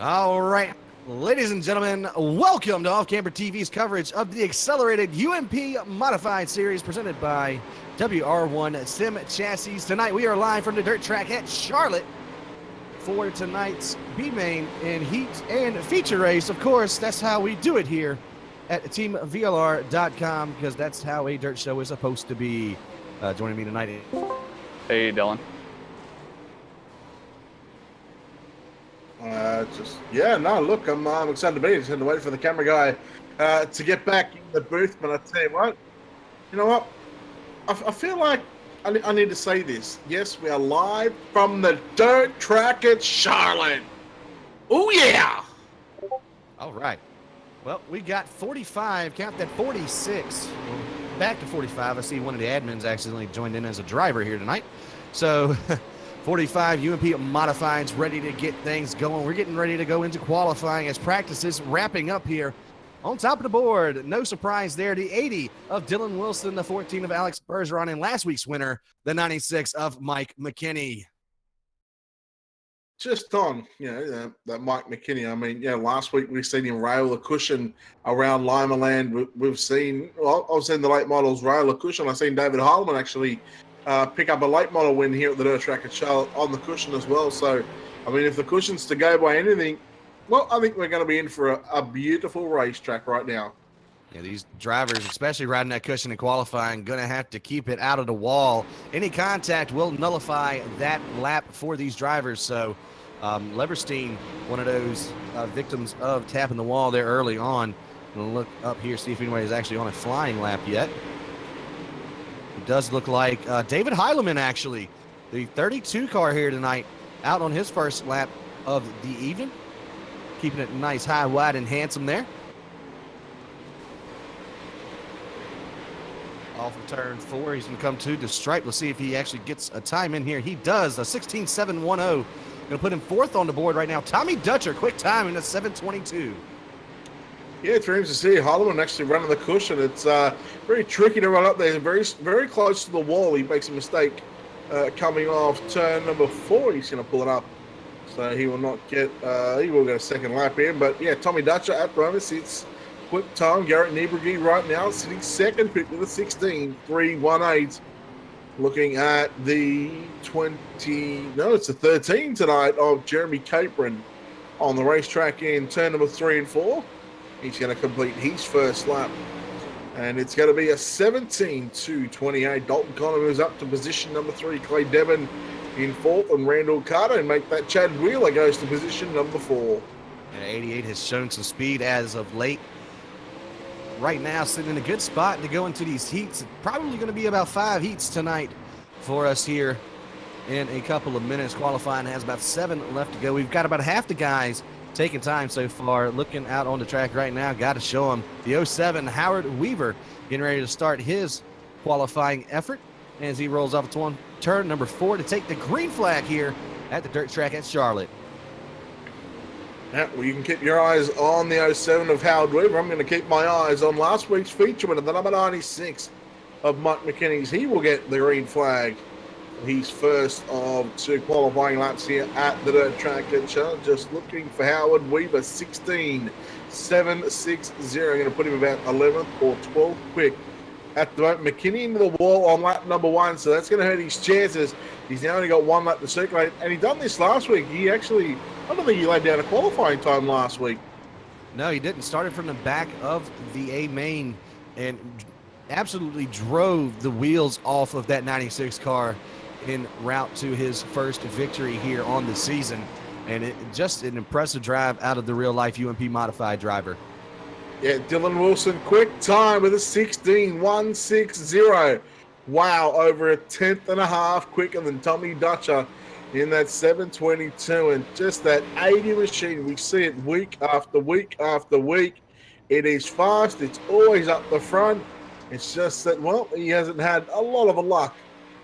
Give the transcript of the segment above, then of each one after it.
All right, ladies and gentlemen, welcome to Off Camper TV's coverage of the Accelerated UMP Modified Series presented by WR1 Sim Chassis. Tonight we are live from the dirt track at Charlotte for tonight's B-Main and Heat and feature race. Of course, that's how we do it here at TeamVLR.com because that's how a dirt show is supposed to be. Joining me tonight. Hey, Dylan. Look, I'm excited to be here. Just had to wait for the camera guy to get back in the booth. But I tell you what? I feel like I need to say this. Yes, we are live from the dirt track at Charlotte. Oh, yeah. All right. Well, we got 45, count that 46. Back to 45. I see one of the admins accidentally joined in as a driver here tonight. So 45 UMP Modifieds ready to get things going. We're getting ready to go into qualifying as practice is wrapping up here. On top of the board, no surprise there, the 80 of Dylan Wilson, the 14 of Alex Bergeron, and last week's winner, the 96 of Mike McKinney. Just on, that Mike McKinney. I mean, last week we've seen him rail the cushion around Lima Land. We've seen, I've seen the late models rail the cushion. I've seen David Heilemann actually pick up a late model win here at the dirt track at Charlotte on the cushion as well. So, I mean, if the cushion's to go by anything, well, I think we're going to be in for a beautiful racetrack right now. Yeah, these drivers, especially riding that cushion in qualifying, going to have to keep it out of the wall. Any contact will nullify that lap for these drivers. So Leverstein, one of those victims of tapping the wall there early on. We'll look up here, see if anybody's actually on a flying lap yet. It does look like David Heilemann, actually, the 32 car here tonight, out on his first lap of the evening. Keeping it nice, high, wide, and handsome there. Off of turn 4, he's going to come to the stripe. Let's see if he actually gets a time in here. He does, a 16.710. Going to put him fourth on the board right now. Tommy Dutcher, quick time in a 7.22. Yeah, it's very interesting to see Heilemann actually running the cushion. It's very tricky to run up there. Very, very close to the wall. He makes a mistake coming off turn number 4. He's going to pull it up. So he will not get, he will get a second lap in. But yeah, Tommy Dutcher at the moment sits quick time. Garrett Niebrugge right now sitting second, picked with a 16.318. Looking at the it's the 13 tonight of Jeremy Capron on the racetrack in turn number 3 and 4. He's going to complete his first lap. And it's going to be a 17.228. Dalton Connor moves up to position number 3. Clay Devon in 4th, and Randall Carter, and make that Chad Wheeler goes to position number 4. And 88 has shown some speed as of late. Right now, sitting in a good spot to go into these heats. Probably going to be about 5 heats tonight for us here in a couple of minutes. Qualifying has about 7 left to go. We've got about half the guys taking time so far. Looking out on the track right now, got to show them the 07 Howard Weaver getting ready to start his qualifying effort as he rolls off turn number 4 to take the green flag here at the dirt track at Charlotte. Yeah, well, you can keep your eyes on the 07 of Howard Weaver. I'm going to keep my eyes on last week's feature winner, the number 96 of Mike McKinney's. He will get the green flag. He's first of 2 qualifying laps here at the dirt track at Charlotte. Just looking for Howard Weaver, 16.760. I'm going to put him about 11th or 12th quick at the moment. McKinney into the wall on lap number 1, so that's going to hurt his chances. He's now only got 1 lap to circulate, and he done this last week. He actually, I don't think he laid down a qualifying time last week. No, he didn't. Started from the back of the A main and absolutely drove the wheels off of that 96 car en route to his first victory here on the season. And just an impressive drive out of the real-life UMP modified driver. Yeah, Dylan Wilson, quick time with a 16.160. Wow, over a 10th and a half quicker than Tommy Dutcher in that 7.22. And just that 80 machine, we see it week after week after week. It is fast. It's always up the front. It's just that, well, he hasn't had a lot of luck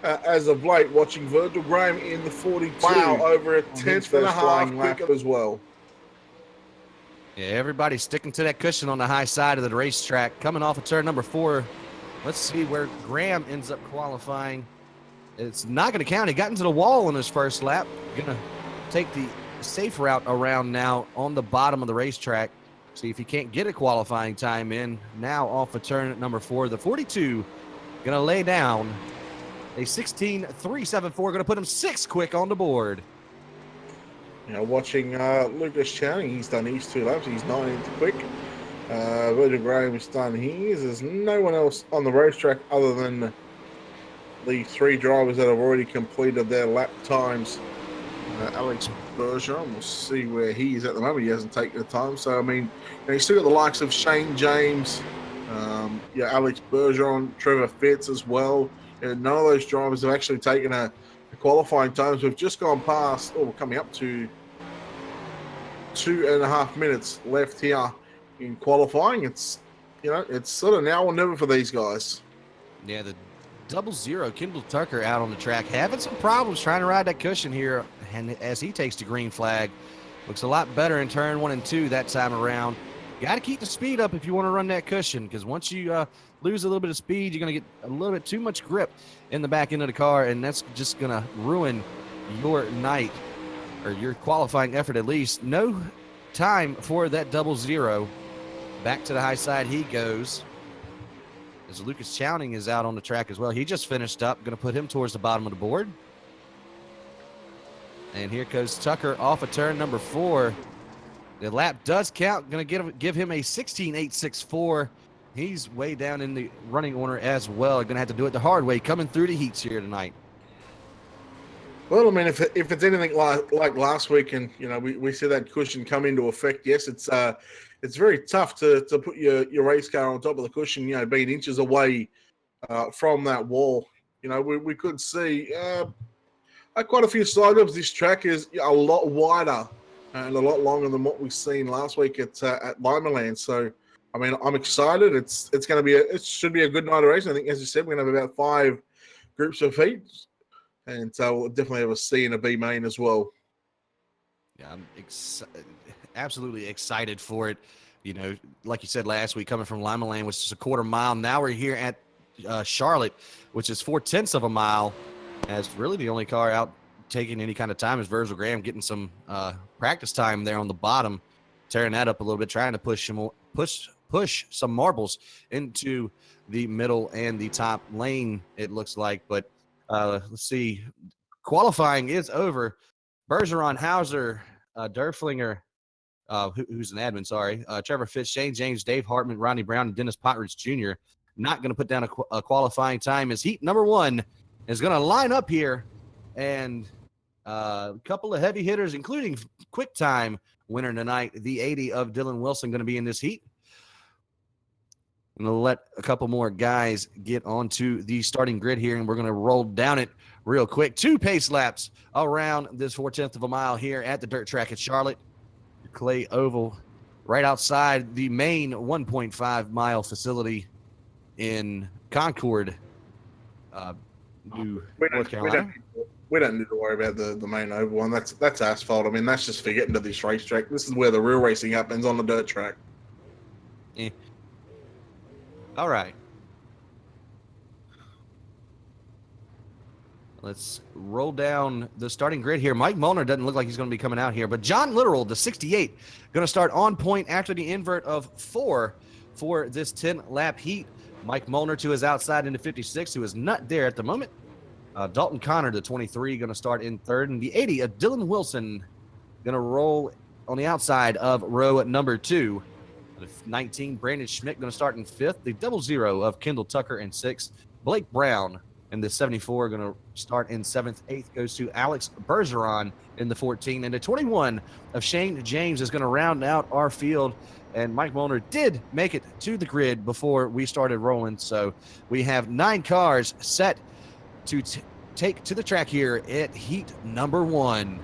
as of late, watching Virgil Graham in the 42. Wow, over a 10th and a half quicker as well. Yeah, everybody's sticking to that cushion on the high side of the racetrack. Coming off of turn number 4. Let's see where Graham ends up qualifying. It's not going to count. He got into the wall on his first lap. Going to take the safe route around now on the bottom of the racetrack. See if he can't get a qualifying time in. Now off of turn number 4. The 42 going to lay down a 16.374. Going to put him 6 quick on the board. Watching Lucas Channing, he's done his 2 laps. He's 19th quick. Virgil Graham's done his. There's no one else on the racetrack other than the 3 drivers that have already completed their lap times. Alex Bergeron, we'll see where he is at the moment. He hasn't taken the time. So, I mean, you still got the likes of Shane James, Alex Bergeron, Trevor Fitz as well. None of those drivers have actually taken a qualifying time. So we've just gone past, we're coming up to 2.5 minutes left here in qualifying. It's sort of now or never for these guys. Yeah, the 00 Kendall Tucker out on the track, having some problems trying to ride that cushion here. And as he takes the green flag, looks a lot better in turn 1 and 2 that time around. Got to keep the speed up if you want to run that cushion, because once you lose a little bit of speed, you're going to get a little bit too much grip in the back end of the car, and that's just going to ruin your night, or your qualifying effort at least. No time for that 00. Back to the high side he goes. As Lucas Chowning is out on the track as well. He just finished up. Going to put him towards the bottom of the board. And here goes Tucker off of turn number 4. The lap does count. Going to give him a 16.864. He's way down in the running order as well. Going to have to do it the hard way, coming through the heats here tonight. Well, I mean, if it's anything like last week, and we see that cushion come into effect, yes, it's very tough to put your race car on top of the cushion, being inches away from that wall. We could see quite a few side ups. This track is a lot wider and a lot longer than what we've seen last week at Limaland. So, I mean, I'm excited. It's going to be it should be a good night of racing. I think, as you said, we're going to have about 5 groups of heats, and so we'll definitely have a C and a B main as well. Yeah, I'm absolutely excited for it. Like you said last week, coming from Limaland, which is a 1/4 mile. Now we're here at Charlotte, which is 4/10 of a mile. As really the only car out taking any kind of time is Virgil Graham, getting some practice time there on the bottom, tearing that up a little bit, trying to push some marbles into the middle and the top lane, it looks like. But let's see. Qualifying is over. Bergeron, Hauser, Derflinger, who's an admin, sorry, Trevor Fitz, Shane James, Dave Hartman, Ronnie Brown, and Dennis Potridge Jr. not going to put down a qualifying time, as heat number 1 is going to line up here. And a couple of heavy hitters, including quick time winner tonight, the 80 of Dylan Wilson, going to be in this heat. I'm going to let a couple more guys get onto the starting grid here, and we're going to roll down it real quick. 2 pace laps around this 4/10 of a mile here at the dirt track at Charlotte. Clay Oval, right outside the main 1.5 mile facility in Concord, North Carolina. We don't need to worry about the main oval one. That's asphalt. I mean, that's just for getting to this racetrack. This is where the real racing happens, on the dirt track. Yeah. All right. Let's roll down the starting grid here. Mike Molnar doesn't look like he's going to be coming out here, but John Literal, the 68, going to start on point after the invert of 4 for this 10-lap heat. Mike Molnar to his outside in the 56, who is not there at the moment. Dalton Connor, the 23, going to start in 3rd, and the 80 of Dylan Wilson going to roll on the outside of row number 2. The 19, Brandon Schmidt, going to start in 5th. The 00 of Kendall Tucker in 6th. Blake Brown and the 74 going to start in 7th. 8th goes to Alex Bergeron in the 14. And the 21 of Shane James is going to round out our field. And Mike Molnar did make it to the grid before we started rolling. So we have 9 cars set to take to the track here at heat number 1.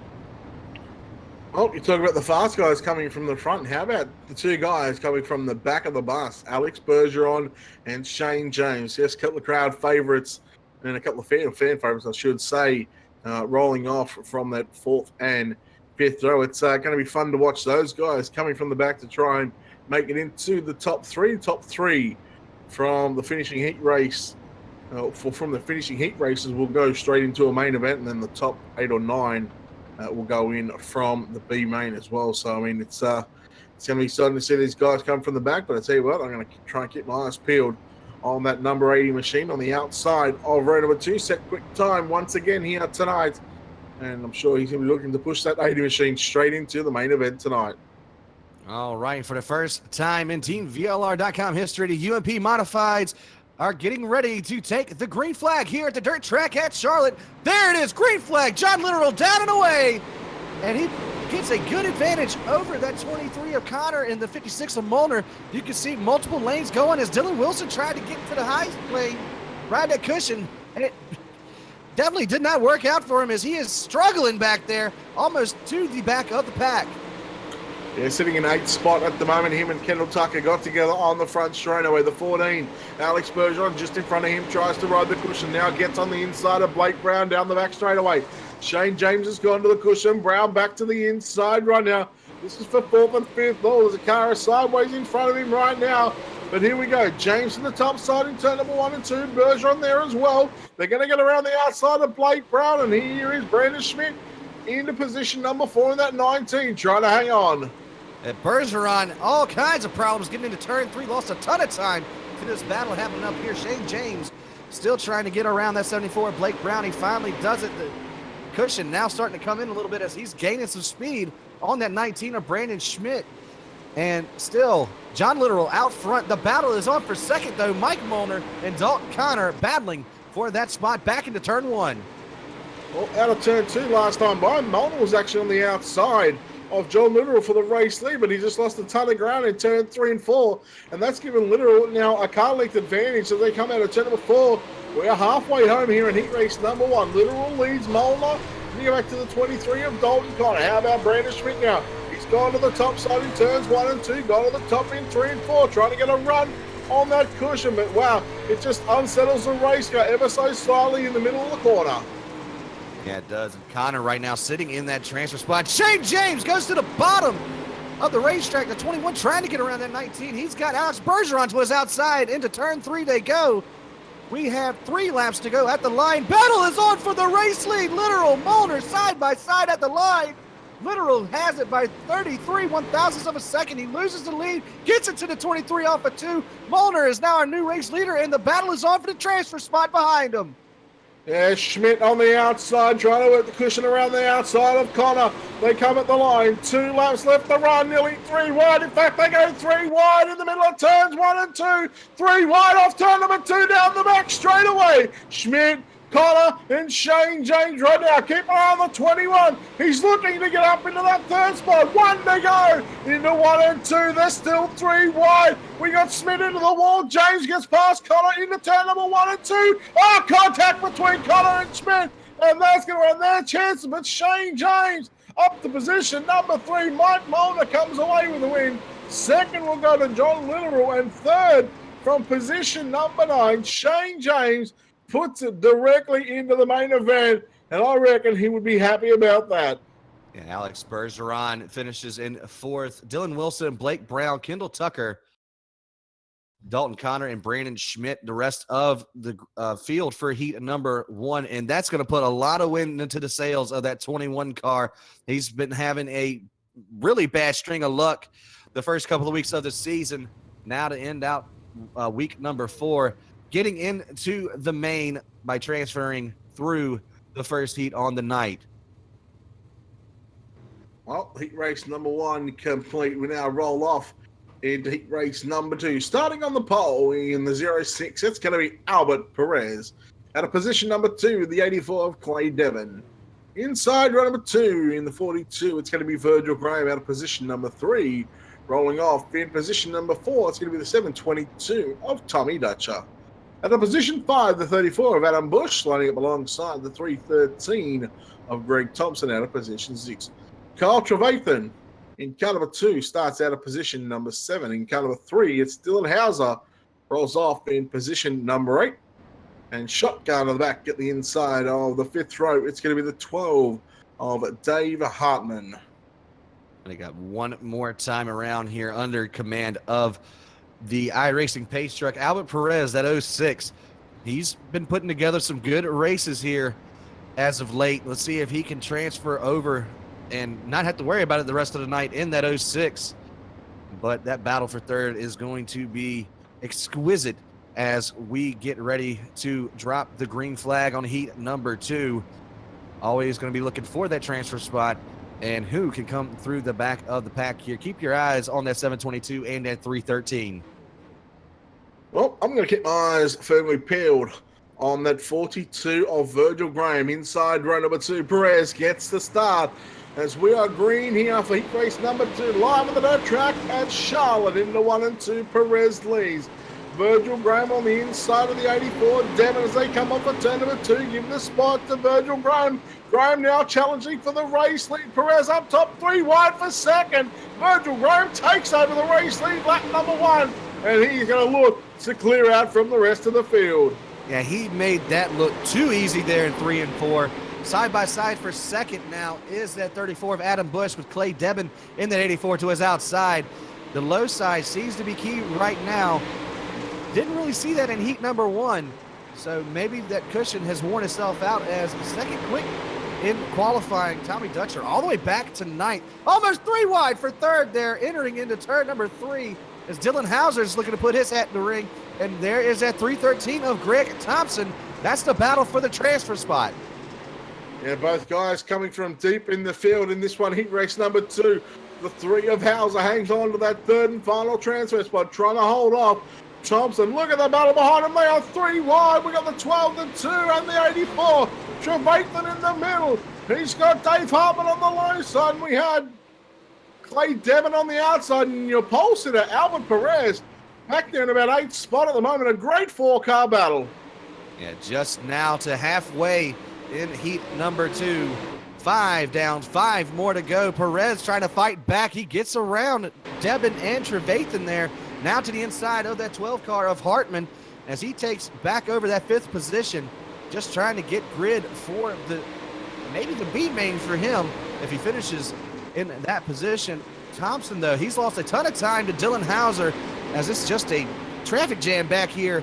Oh, you talk about the fast guys coming from the front. How about the 2 guys coming from the back of the bus? Alex Bergeron and Shane James. Yes, a couple of crowd favourites and a couple of fan favourites, I should say, rolling off from that 4th and 5th row. It's going to be fun to watch those guys coming from the back to try and make it into the top 3. Top 3 from the finishing heat race. From the finishing heat races, we'll go straight into a main event, and then the top 8 or 9 will go in from the B main as well. So, I mean, it's going to be exciting to see these guys come from the back. But I tell you what, I'm going to try and keep my eyes peeled on that number 80 machine on the outside of row number 2. Set quick time once again here tonight. And I'm sure he's going to be looking to push that 80 machine straight into the main event tonight. All right, for the first time in Team VLR.com history, the UMP Modifieds are getting ready to take the green flag here at the dirt track at Charlotte. There it is, green flag, John Literal down and away. And he gets a good advantage over that 23 of Connor and the 56 of Molnar. You can see multiple lanes going as Dylan Wilson tried to get to the high lane, ride that cushion, and it definitely did not work out for him as he is struggling back there, almost to the back of the pack. Yeah, sitting in 8th spot at the moment. Him and Kendall Tucker got together on the front straightaway. The 14, Alex Bergeron, just in front of him, tries to ride the cushion. Now gets on the inside of Blake Brown down the back straightaway. Shane James has gone to the cushion. Brown back to the inside right now. This is for 4th and 5th. Oh, there's a car sideways in front of him right now. But here we go. James on the top side in turn number 1 and 2. Bergeron there as well. They're going to get around the outside of Blake Brown. And here is Brandon Schmidt into position number 4 in that 19, trying to hang on. Bergeron, all kinds of problems getting into turn 3, lost a ton of time to this battle happening up here. Shane James still trying to get around that 74. Blake Brown, he finally does it. The cushion now starting to come in a little bit as he's gaining some speed on that 19 of Brandon Schmidt. And still, John Literal out front. The battle is on for second, though. Mike Molnar and Dalton Connor battling for that spot back into turn 1. Well, out of turn 2 last time by, Molnar was actually on the outside of John Literal for the race lead, but he just lost a ton of ground in turn 3 and 4, and that's given Literal now a car length advantage as they come out of turn number 4. We're halfway home here in heat race number 1. Literal leads Molnar. We go back to the 23 of Dalton Connor. How about Brandon Schmidt now? He's gone to the top side in turns 1 and 2, gone to the top in 3 and 4, trying to get a run on that cushion, but wow, it just unsettles the race car ever so slightly in the middle of the corner. Yeah, it does. And Connor right now sitting in that transfer spot. Shane James goes to the bottom of the racetrack. The 21 trying to get around that 19. He's got Alex Bergeron to his outside. Into turn 3 they go. We have 3 laps to go at the line. Battle is on for the race lead. Literal, Molnar side by side at the line. Literal has it by 33 1/1000ths of a second. He loses the lead, gets it to the 23 off of 2. Molnar is now our new race leader, and the battle is on for the transfer spot behind him. Yeah, Schmidt on the outside, trying to work the cushion around the outside of Connor. They come at the line. 2 laps left to run, nearly 3 wide. In fact, they go 3 wide in the middle of turns 1 and 2. 3 wide off turn number 2 down the back straight away. Schmidt, Connor, and Shane James right now. Keep an eye on the 21. He's looking to get up into that 3rd spot. 1 to go into 1 and 2. They're still 3 wide. We got Schmidt into the wall. James gets past Connor into turn number 1 and 2. Oh, contact between Connor and Schmidt. And that's going to run their chances. But Shane James up to position number 3. Mike Molnar comes away with the win. 2nd will go to John Literal. And 3rd from position number 9, Shane James puts it directly into the main event, and I reckon he would be happy about that. Yeah, Alex Bergeron finishes in 4th. Dylan Wilson, Blake Brown, Kendall Tucker, Dalton Connor, and Brandon Schmidt, the rest of the field for heat number 1, and that's going to put a lot of wind into the sails of that 21 car. He's been having a really bad string of luck the first couple of weeks of the season. Now to end out week number 4, getting into the main by transferring through the first heat on the night. Well, heat race number 1 complete. We now roll off into heat race number 2. Starting on the pole in the 06, it's going to be Albert Perez. Out of position number 2, the 84 of Clay Devon. Inside row number 2 in the 42, it's going to be Virgil Graham out of position number 3. Rolling off in position number 4, it's going to be the 722 of Tommy Dutcher. At the position 5, the 34 of Adam Bush, lining up alongside the 313 of Greg Thompson out of position 6. Kyle Trevathan in car number 2 starts out of position number 7. In car number 3, it's Dylan Hauser, rolls off in position number 8. And shotgun on the back at the inside of the 5th row, it's going to be the 12 of Dave Hartman. They got one more time around here under command of the iRacing pace truck. Albert Perez, that 06, he's been putting together some good races here as of late. Let's see if he can transfer over and not have to worry about it the rest of the night in that 06. But that battle for third is going to be exquisite as we get ready to drop the green flag on heat number 2. Always going to be looking for that transfer spot and who can come through the back of the pack here. Keep your eyes on that 722 and that 313. Well, I'm going to keep my eyes firmly peeled on that 42 of Virgil Graham. Inside row number 2, Perez gets the start as we are green here for heat race number 2, live on the dirt track at Charlotte. Into 1 and 2, Perez leads. Virgil Graham on the inside of the 84. Devon as they come off for turn number 2, give the spot to Virgil Graham. Graham now challenging for the race lead. Perez up top, 3 wide for second. Virgil Graham takes over the race lead, lap number 1, and he's going to look to clear out from the rest of the field. Yeah, he made that look too easy there in 3 and 4. Side by side for second now is that 34 of Adam Bush with Clay Debon in that 84 to his outside. The low side seems to be key right now. Didn't really see that in heat number 1. So maybe that cushion has worn itself out as second quick in qualifying. Tommy Dutcher all the way back to 9th. Almost 3 wide for third there, entering into turn number 3 as Dylan Hauser is looking to put his hat in the ring. And there is that 313 of Greg Thompson. That's the battle for the transfer spot. Yeah, both guys coming from deep in the field in this one, heat race number 2. The 3 of Hauser hangs on to that third and final transfer spot, trying to hold off Thompson. Look at the battle behind him. They are 3 wide. We got the 12, the 2, and the 84. Trevathan in the middle. He's got Dave Hartman on the low side. And we had Clay Devon on the outside. And your pole sitter, Albert Perez, back there in about 8th spot at the moment. A great 4-car battle. Yeah, just now to halfway in heat number 2. 5 down, 5 more to go. Perez trying to fight back. He gets around Devon and Trevathan there. Now to the inside of that 12 car of Hartman as he takes back over that 5th position. Just trying to get grid for maybe the B main for him if he finishes in that position. Thompson, though, he's lost a ton of time to Dylan Hauser as it's just a traffic jam back here,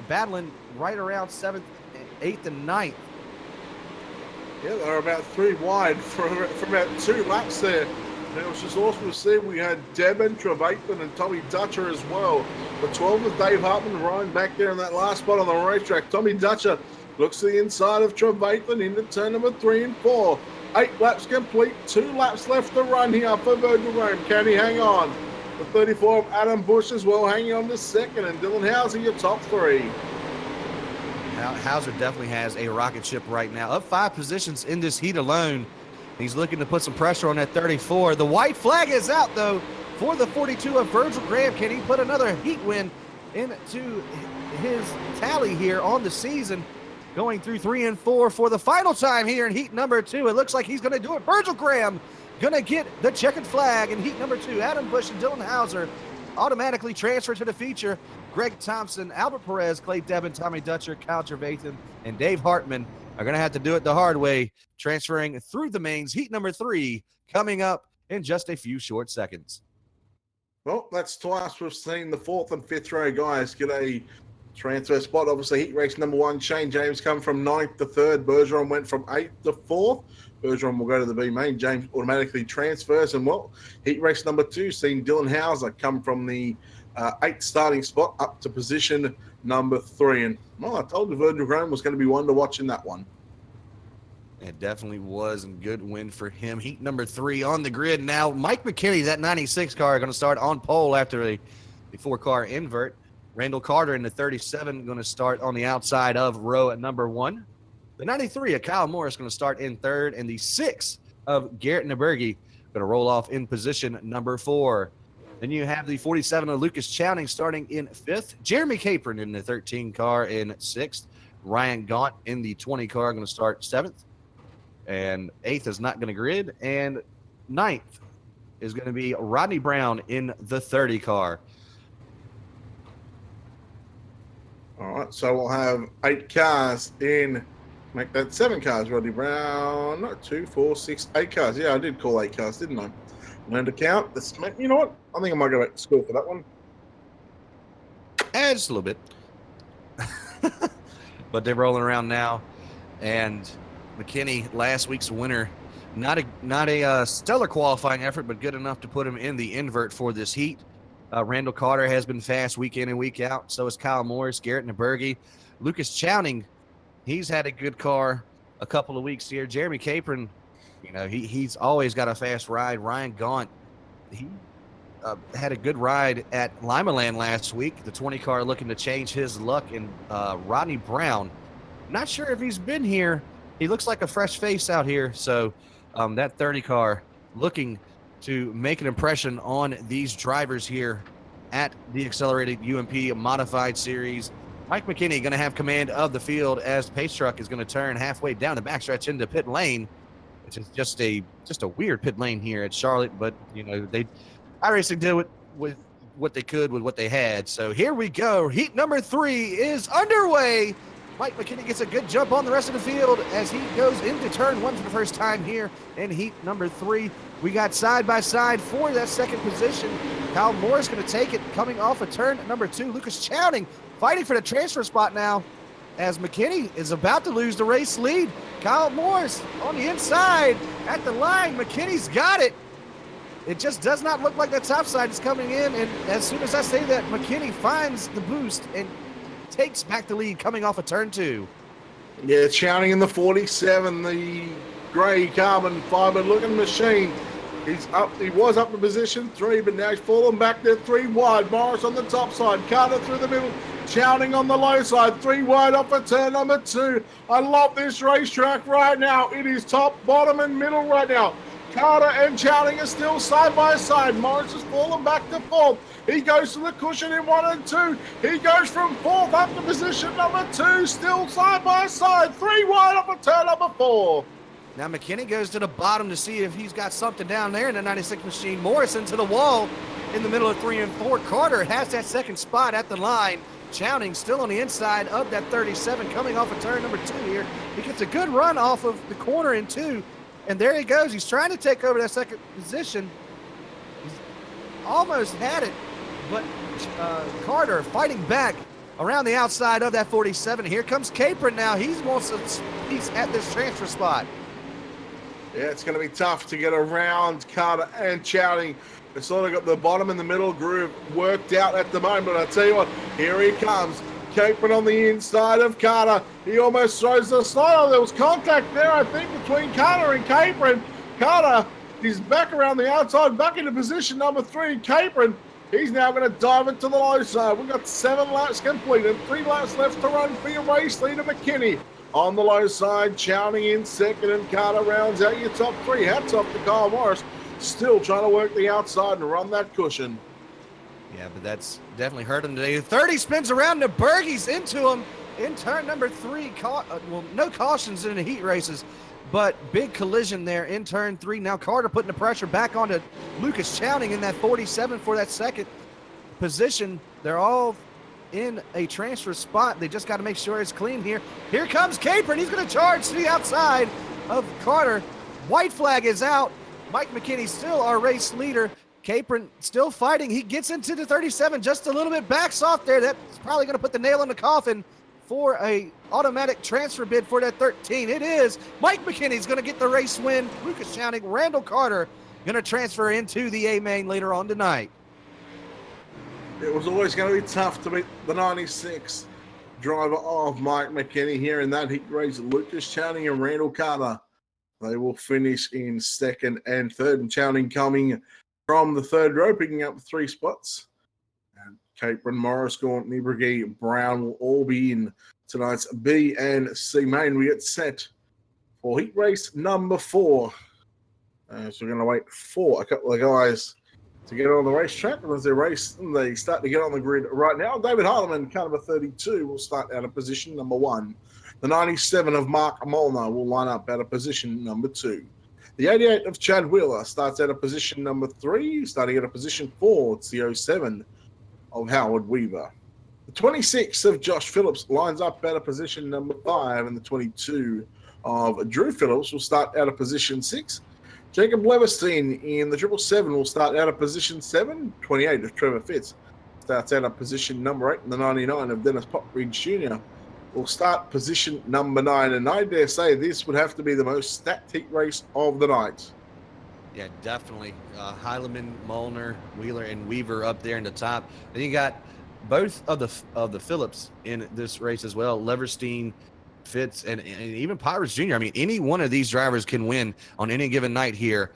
battling right around 7th, 8th, and 9th. Yeah, they're about 3 wide for about 2 laps there. And it was just awesome to see. We had Devon, Trevathan, and Tommy Dutcher as well. The 12 of Dave Hartman riding back there in that last spot on the racetrack. Tommy Dutcher looks to the inside of Trevathan into turn number 3 and 4. 8 laps complete, 2 laps left to run here for Virgil Graham. Can he hang on? The 34 of Adam Bush as well, hanging on to second, and Dylan Hauser your top 3. Hauser definitely has a rocket ship right now. Up 5 positions in this heat alone. He's looking to put some pressure on that 34. The white flag is out, though, for the 42 of Virgil Graham. Can he put another heat win into his tally here on the season? Going through 3 and 4 for the final time here in heat number 2. It looks like he's going to do it. Virgil Graham going to get the checkered flag in heat number 2. Adam Bush and Dylan Hauser automatically transfer to the feature. Greg Thompson, Albert Perez, Clay Devon, Tommy Dutcher, Kyle Trevathan, and Dave Hartman are going to have to do it the hard way, transferring through the mains. Heat number 3 coming up in just a few short seconds. Well, that's twice we've seen the 4th and 5th row guys get a transfer spot. Obviously, heat race number 1, Shane James come from 9th to 3rd. Bergeron went from 8th to 4th. Bergeron will go to the B main. James automatically transfers. And, well, heat race number 2, seeing Dylan Hauser come from the 8th starting spot up to position number 3. And, well, I told you Virgil Graham was going to be one to watch in that one. It definitely was a good win for him. Heat number 3 on the grid now. Mike McKinney, that 96 car, going to start on pole after the 4-car invert. Randall Carter in the 37 going to start on the outside of row at number 1. The 93 of Kyle Morris going to start in 3rd. And the 6 of Garrett Nabergi going to roll off in position number 4. Then you have the 47 of Lucas Chowning starting in 5th. Jeremy Capron in the 13 car in 6th. Ryan Gaunt in the 20 car going to start 7th. And 8th is not going to grid. And 9th is going to be Rodney Brown in the 30 car. All right, so we'll have 8 cars in, make that 7 cars, Rodney Brown. No, 2, 4, 6, 8 cars. Yeah, I did call 8 cars, didn't I? Learn to count. You know what? I think I might go back to school for that one. Just a little bit. But they're rolling around now. And McKinney, last week's winner. Not a stellar qualifying effort, but good enough to put him in the invert for this heat. Randall Carter has been fast week in and week out. So is Kyle Morris, Garrett Naberge. Lucas Chowning, he's had a good car a couple of weeks here. Jeremy Capron, he's always got a fast ride. Ryan Gaunt, he had a good ride at Limaland last week. The 20 car looking to change his luck. And Rodney Brown, not sure if he's been here. He looks like a fresh face out here. So that 30 car looking to make an impression on these drivers here at the Accelerated UMP Modified Series. Mike McKinney going to have command of the field as the pace truck is going to turn halfway down the backstretch into pit lane, which is just a weird pit lane here at Charlotte. But iRacing did with what they could with what they had. So here we go. Heat number 3 is underway. Mike McKinney gets a good jump on the rest of the field as he goes into turn 1 for the first time here in heat number 3. We got side by side for that second position. Kyle Morris going to take it coming off of turn number 2. Lucas Chowning fighting for the transfer spot now as McKinney is about to lose the race lead. Kyle Morris on the inside at the line. McKinney's got it. It just does not look like the top side is coming in. And as soon as I say that, McKinney finds the boost and takes back the lead coming off of turn 2. Yeah, Chowning in the 47, the grey carbon fiber looking machine. He was up to position 3, but now he's fallen back there 3 wide. Morris on the top side, Carter through the middle, Chowning on the low side, 3 wide off of turn number 2. I love this racetrack right now. It is top, bottom, and middle right now. Carter and Chowning are still side by side. Morris has fallen back to 4th. He goes to the cushion in 1 and 2. He goes from 4th up to position number 2, still side by side. 3 wide off of turn number 4. Now McKinney goes to the bottom to see if he's got something down there in the 96 machine. Morrison to the wall in the middle of 3 and 4. Carter has that second spot at the line. Chowning still on the inside of that 37 coming off of turn number 2 here. He gets a good run off of the corner in 2. And there he goes. He's trying to take over that second position. He's almost had it, but Carter fighting back around the outside of that 47. Here comes Capron now. He's at this transfer spot. Yeah, it's going to be tough to get around Carter and Chowning. They sort of got the bottom and the middle groove worked out at the moment. I tell you what, here he comes. Capron on the inside of Carter. He almost throws the slide. There was contact there, I think, between Carter and Capron. Carter is back around the outside, back into position number 3. Capron, he's now going to dive into the low side. We've got 7 laps completed, 3 laps left to run for your race leader, McKinney. On the low side, Chowning in second, and Carter rounds out your top 3. Hats off to Kyle Morris, still trying to work the outside and run that cushion. Yeah, but that's definitely hurt him today. 30 spins around Naberge's into him in turn number 3. Well, no cautions in the heat races, but big collision there in turn 3. Now Carter putting the pressure back onto Lucas Chowning in that 47 for that second position. They're all in a transfer spot. They just got to make sure it's clean here. Here comes Capron. He's going to charge to the outside of Carter. White flag is out. Mike McKinney still our race leader. Capron still fighting. He gets into the 37, just a little bit backs off there. That's probably going to put the nail in the coffin for a automatic transfer bid for that 13. It is. Mike McKinney's going to get the race win. Lucas Chowning, Randall Carter going to transfer into the A-main later on tonight. It was always going to be tough to beat the 96 driver of Mike McKinney here in that heat race. Lucas Chowning and Randall Carter. They will finish in second and third. And Chowning coming from the third row, picking up 3 spots. And Capron, Morris, Gaunt, Naberge, Brown will all be in tonight's B and C main. We get set for heat race number 4. So we're going to wait for a couple of guys to get on the racetrack. And as they start to get on the grid right now. David Harleman, car number 32, will start out of position number 1. The 97 of Mark Molnar will line up out of position number 2. The 88 of Chad Wheeler starts out of position number 3, starting out of position 4. It's the 07 of Howard Weaver. The 26 of Josh Phillips lines up out of position number 5, and the 22 of Drew Phillips will start out of position 6. Jacob Leverstein in the 777 will start out of position 7. 28 of Trevor Fitz starts out of position number 8, and the 99 of Dennis Popridge Jr. will start position number 9. And I dare say this would have to be the most stacked heat race of the night. Yeah, definitely. Heilemann, Molnar, Wheeler, and Weaver up there in the top. Then you got both of the Phillips in this race as well. Leverstein, Fitz, and even Pirates Jr. I mean, any one of these drivers can win on any given night here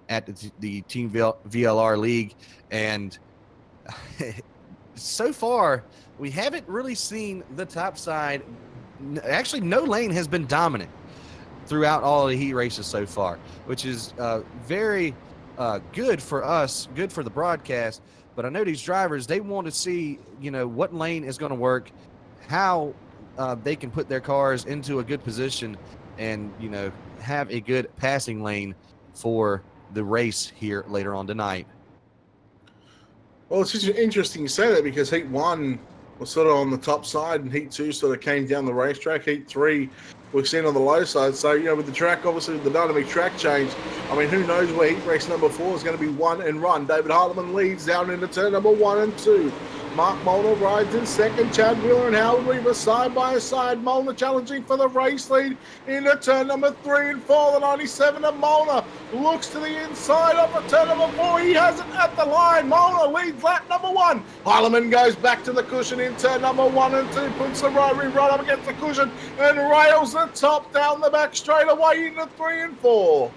at the Team VLR League. And so far, we haven't really seen the top side. Actually, no lane has been dominant throughout all the heat races so far, which is very good for us, good for the broadcast. But I know these drivers, they want to see, what lane is going to work, how they can put their cars into a good position and, have a good passing lane for the race here later on tonight. Well, it's just interesting you say that because Heat 1 was sort of on the top side and Heat 2 sort of came down the racetrack. Heat 3 we've seen on the low side. So, with the track, obviously, with the dynamic track change, I mean, who knows where heat race number 4 is going to be won and run. David Heilemann leads down into turn number 1 and 2. Mark Molnar rides in second. Chad Wheeler and Howard Weaver side by side. Molnar challenging for the race lead into turn number 3 and 4. The 97 of Molnar looks to the inside of the turn number 4. He has it at the line. Molnar leads lap number 1. Heilemann goes back to the cushion in turn number 1 and 2. Puts the rotary right up against the cushion and rails the top down the back straight away into 3 and 4.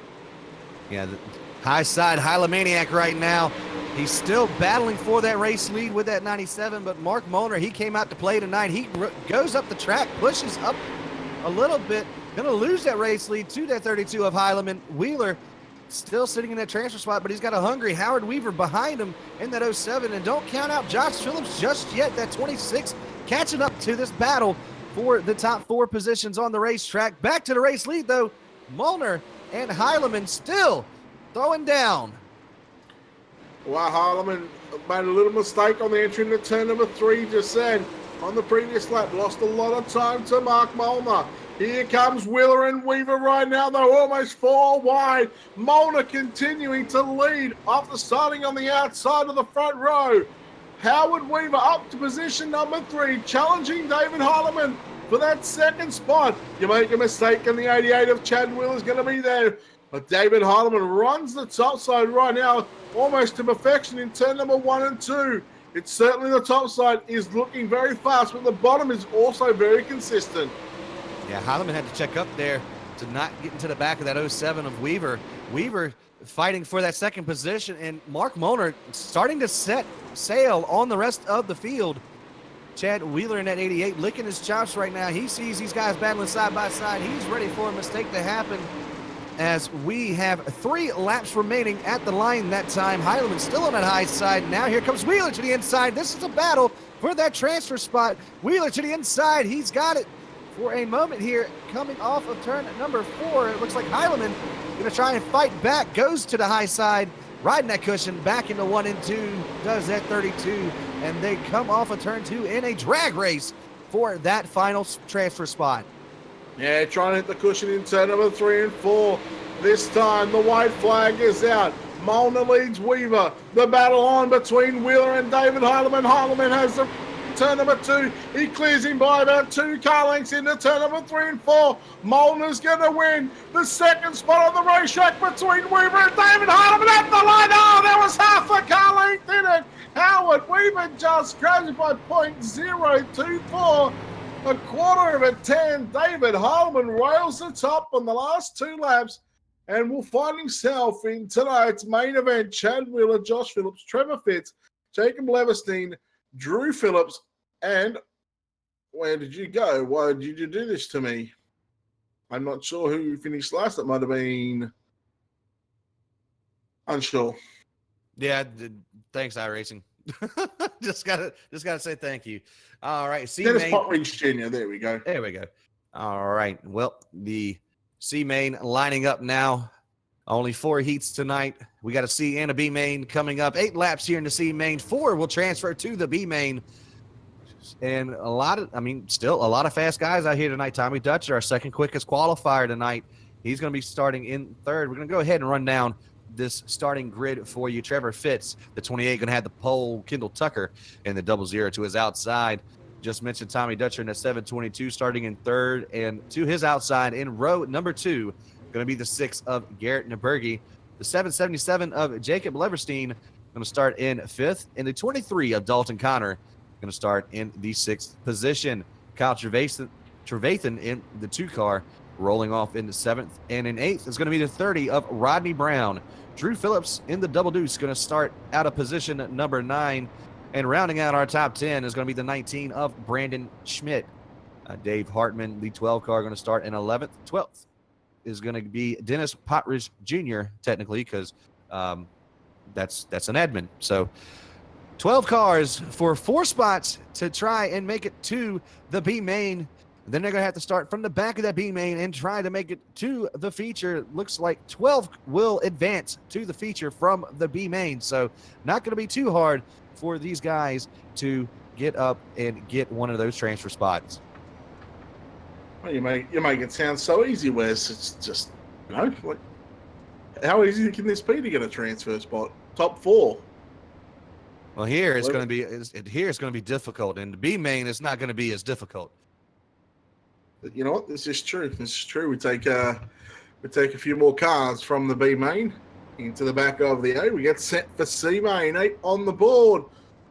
Yeah, the high side Heilemaniac right now. He's still battling for that race lead with that 97, but Mark Molnar, he came out to play tonight. He goes up the track, pushes up a little bit, going to lose that race lead to that 32 of Heilemann. Wheeler still sitting in that transfer spot, but he's got a hungry Howard Weaver behind him in that 07, and don't count out Josh Phillips just yet, that 26, catching up to this battle for the top 4 positions on the racetrack. Back to the race lead, though. Molnar and Heilemann still throwing down. Wow, Heilemann made a little mistake on the entry into turn number 3, just said on the previous lap. Lost a lot of time to Mark Molnar. Here comes Wheeler and Weaver right now. They're almost 4 wide. Molnar continuing to lead after starting on the outside of the front row. Howard Weaver up to position number 3, challenging David Heilemann for that second spot. You make a mistake and the 88 of Chad Wheeler is going to be there. But David Heilemann runs the top side right now almost to perfection in turn number 1 and 2. It's certainly the top side is looking very fast, but the bottom is also very consistent. Yeah, Heilemann had to check up there to not get into the back of that 07 of Weaver. Weaver fighting for that second position, and Mark Molnar starting to set sail on the rest of the field. Chad Wheeler in that 88 licking his chops right now. He sees these guys battling side by side. He's ready for a mistake to happen, as we have 3 laps remaining at the line that time. Heilemann still on that high side. Now here comes Wheeler to the inside. This is a battle for that transfer spot. Wheeler to the inside. He's got it for a moment here coming off of turn number 4. It looks like Heilemann going to try and fight back. Goes to the high side, riding that cushion back into 1 and 2. Does that 32. And they come off of turn 2 in a drag race for that final transfer spot. Yeah, trying to hit the cushion in turn number 3 and 4. This time the white flag is out. Molnar leads Weaver. The battle on between Wheeler and David Heilemann. Heilemann has the turn number 2. He clears him by about 2 car lengths into turn number 3 and 4. Molnar's going to win the second spot on the racetrack between Weaver and David Heilemann at the line. Oh, there was half a car length in it. Howard Weaver just grabs it by .024. A quarter of a 10. David Heilemann rails the top on the last 2 laps and will find himself in tonight's main event. Chad Wheeler, Josh Phillips, Trevor Fitz, Jacob Leverstein, Drew Phillips, and where did you go? Why did you do this to me? I'm not sure who finished last. That might have been unsure. Yeah, thanks, iRacing. just gotta say thank you. All right, Dennis Potridge Jr. There we go. There we go. All right. Well, the C main lining up now. Only 4 heats tonight. We got a C and a B main coming up. 8 laps here in the C main. 4 will transfer to the B main. And still a lot of fast guys out here tonight. Tommy Dutcher, our second quickest qualifier tonight. He's going to be starting in 3rd. We're going to go ahead and run down this starting grid for you. Trevor Fitz, the 28, going to have the pole. Kendall Tucker in the 00 to his outside. Just mentioned Tommy Dutcher in the 722 starting in third, and to his outside in row number 2, going to be the 6 of Garrett Nabergi. The 777 of Jacob Leverstein going to start in 5th, and the 23 of Dalton Connor going to start in the 6th position. Kyle Trevathan in the 2 car rolling off in the 7th, and in 8th is going to be the 30 of Rodney Brown. Drew Phillips in the double deuce going to start out of position number 9. And rounding out our top 10 is going to be the 19 of Brandon Schmidt. Dave Hartman, the 12 car, going to start in 11th. 12th is going to be Dennis Potridge Jr., technically, because that's an admin. So 12 cars for 4 spots to try and make it to the B main. Then they're going to have to start from the back of that B main and try to make it to the feature. Looks like 12 will advance to the feature from the B main. So not going to be too hard for these guys to get up and get one of those transfer spots. Well, you make it sound so easy, Wes. It's just, like, how easy can this be to get a transfer spot? Top 4. Well, here it's going to be difficult, and the B main is not going to be as difficult. You know what? This is true. We take a few more cars from the B main into the back of the A. We get set for C main. 8 on the board.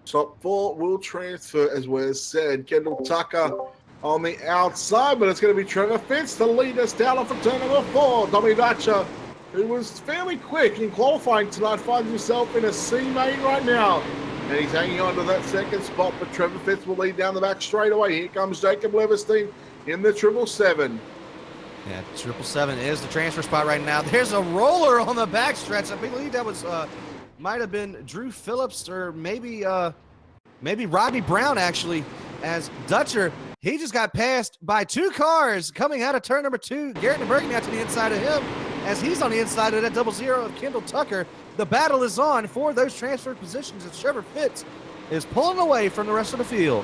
Top 4 will transfer, as Wes said. Kendall Tucker on the outside, but it's going to be Trevor Fitz to lead us down off of turn number 4. Tommy Dutcher, who was fairly quick in qualifying tonight, finds himself in a C main right now. And he's hanging on to that second spot, but Trevor Fitz will lead down the back straight away. Here comes Jacob Leverstein in the 777. Yeah, 777 is the transfer spot right now. There's a roller on the backstretch. I believe that was might have been Drew Phillips or maybe Rodney Brown, actually, as Dutcher, he just got passed by 2 cars coming out of turn number 2. Garrett Nabergi out to the inside of him as he's on the inside of that 00 of Kendall Tucker. The battle is on for those transfer positions as Trevor Fitz is pulling away from the rest of the field.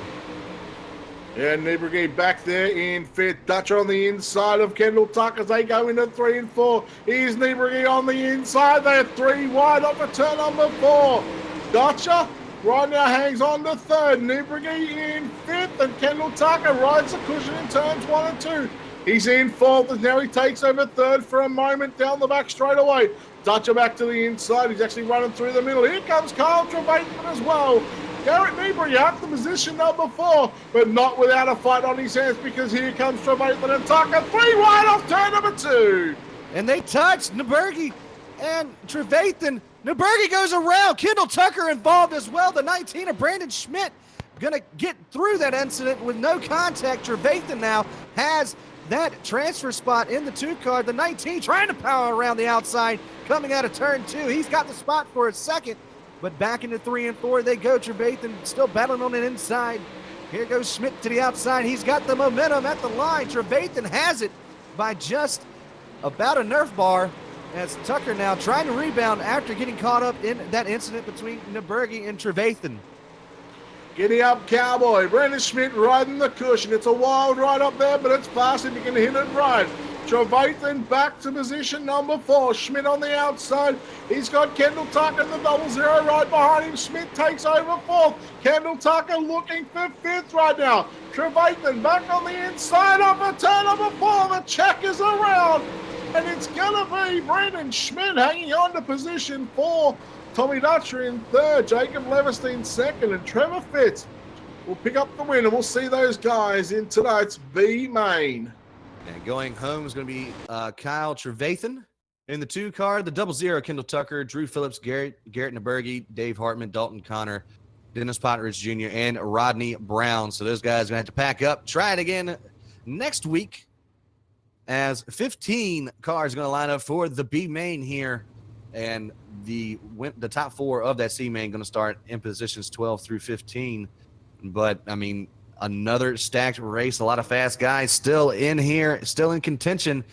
Yeah, Niebrugge back there in 5th. Dutcher on the inside of Kendall Tucker as they go into 3 and 4. Here's Niebrugge on the inside. They're 3 wide off of turn number 4. Dutcher right now hangs on to 3rd. Niebrugge in 5th, and Kendall Tucker rides the cushion in turns 1 and 2. He's in 4th, and now he takes over 3rd for a moment down the back straight away. Dutcher back to the inside. He's actually running through the middle. Here comes Kyle Trevathan as well. Garrett Niebrugge out to position number 4, but not without a fight on his hands, because here comes Trevathan and Tucker. 3 wide off turn number 2. And they touch Nabergi and Trevathan. Nabergi goes around. Kendall Tucker involved as well. The 19 of Brandon Schmidt going to get through that incident with no contact. Trevathan now has that transfer spot in the 2 car. The 19 trying to power around the outside coming out of turn 2. He's got the spot for a second. But back into 3 and 4 they go. Trevathan still battling on the inside. Here goes Schmidt to the outside. He's got the momentum at the line. Trevathan has it by just about a Nerf bar, as Tucker now trying to rebound after getting caught up in that incident between Nabergi and Trevathan. Giddy up, Cowboy. Brandon Schmidt riding the cushion. It's a wild ride up there, but it's fast and you can hit it right. Trevathan back to position number 4. Schmidt on the outside. He's got Kendall Tucker in the 00 right behind him. Schmidt takes over 4th. Kendall Tucker looking for 5th right now. Trevathan back on the inside of a turn number 4. The check is around. And it's going to be Brandon Schmidt hanging on to position 4. Tommy Dutcher in 3rd. Jacob Leverstein 2nd. And Trevor Fitz will pick up the win. And we'll see those guys in tonight's B main. And going home is going to be Kyle Trevathan in the 2 car. The 00, Kendall Tucker, Drew Phillips, Garrett Nabergi, Dave Hartman, Dalton Connor, Dennis Potridge Jr., and Rodney Brown. So those guys are going to have to pack up, try it again next week, as 15 cars are going to line up for the B main here. And the top 4 of that C main going to start in positions 12 through 15. But, I mean, another stacked race, a lot of fast guys still in here, still in contention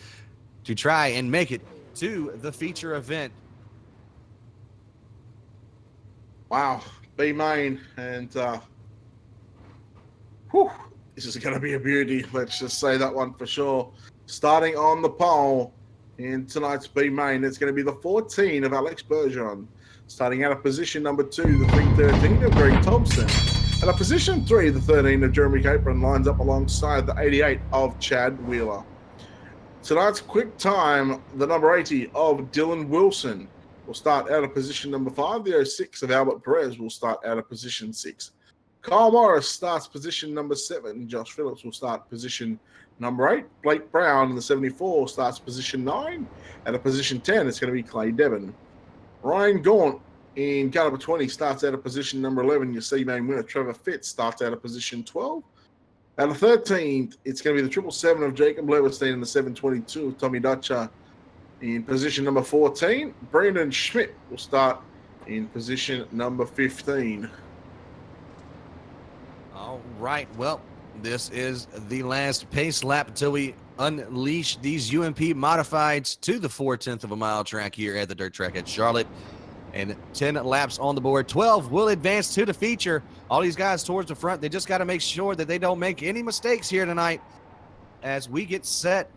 to try and make it to the feature event. Wow, B main, and this is going to be a beauty. Let's just say that one for sure. Starting on the pole in tonight's B main, it's going to be the 14 of Alex Bergeron. Starting out of position number 2, the 313 of Greg Thompson. And at position 3, the 13 of Jeremy Capron lines up alongside the 88 of Chad Wheeler. Tonight's quick time, the number 80 of Dylan Wilson will start out of position number 5. The 06 of Albert Perez will start out of position 6. Kyle Morris starts position number 7. Josh Phillips will start position number 8. Blake Brown in the 74 starts position 9. At a position 10, it's going to be Clay Devon. Ryan Gaunt in car number 20 starts out of position number 11. Your C-main winner, Trevor Fitz, starts out of position 12. At the 13th, it's going to be the 777 of Jacob Leverstein and the 722 of Tommy Dutcher. In position number 14, Brandon Schmidt will start in position number 15. All right, well, this is the last pace lap until we unleash these UMP modifieds to the 4/10 of a mile track here at the dirt track at Charlotte. And 10 laps on the board. 12 will advance to the feature. All these guys towards the front, they just got to make sure that they don't make any mistakes here tonight as we get set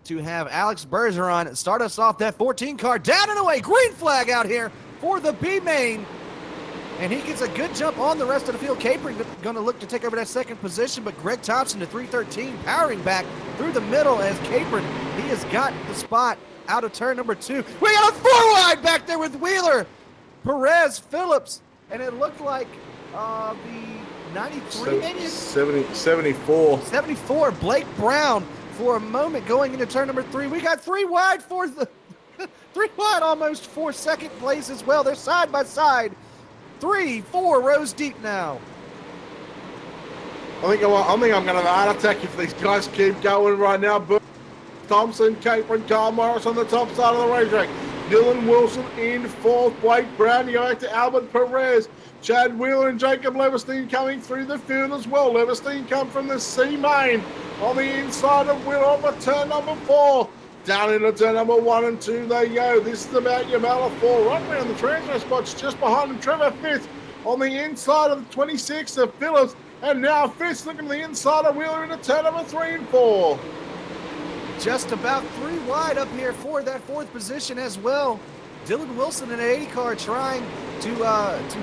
to have Alex Bergeron start us off that 14 car. Down and away, green flag out here for the B main. And he gets a good jump on the rest of the field. Capron going to look to take over that second position, but Greg Thompson to 313 powering back through the middle as Capron, he has got the spot out of turn number 2. We got a 4-wide back there with Wheeler, Perez, Phillips, and it looked like the 93 maybe? 74. 74, Blake Brown for a moment going into turn number 3. We got 3 wide for the 3 wide almost for second place as well. They're side by side. 3, 4 rows deep now. I think I'm going to have a heart attack if these guys keep going right now. But Thompson, Capron, Carl Morris on the top side of the racetrack. Dylan Wilson in 4th. Blake Brown, you go back to Albert Perez. Chad Wheeler and Jacob Leverstein coming through the field as well. Leverstein come from the C main on the inside of Wheeler over turn number 4. Down into turn number 1 and 2 they go. This is about your Mala 4. Right around the transfer spots just behind him. Trevor Fitz on the inside of the 26 of Phillips. And now Fitz looking to the inside of Wheeler into turn number 3 and 4. Just about 3 wide up here for that 4th position as well. Dylan Wilson in an 80 car trying to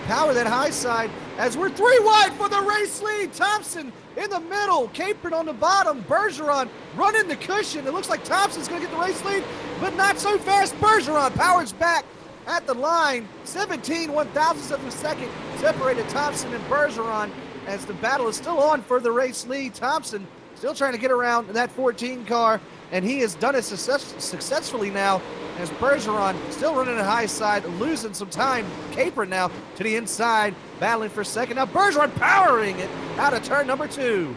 power that high side as we're 3 wide for the race lead. Thompson in the middle, Capron on the bottom, Bergeron running the cushion. It looks like Thompson's going to get the race lead, but not so fast. Bergeron powers back at the line. 17 one-thousandths of a second separated Thompson and Bergeron as the battle is still on for the race lead. Thompson still trying to get around that 14 car, and he has done it successfully now as Bergeron still running the high side, losing some time. Capron now to the inside, battling for second. Now Bergeron powering it out of turn number 2.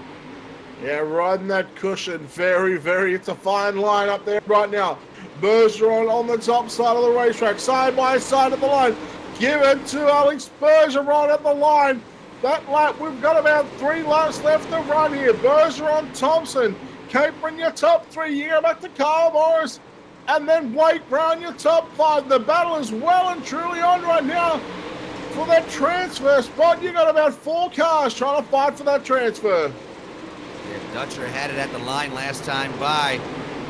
Yeah, riding that cushion. It's a fine line up there right now. Bergeron on the top side of the racetrack, side by side at the line. Give it to Alex Bergeron at the line. That lap, we've got about 3 laps left to run here. Bergeron, Thompson, Capron, your top 3. You go back to Kyle Morris, and then Blake Brown, your top 5. The battle is well and truly on right now for that transfer spot. You got about 4 cars trying to fight for that transfer. Yeah, Dutcher had it at the line last time by.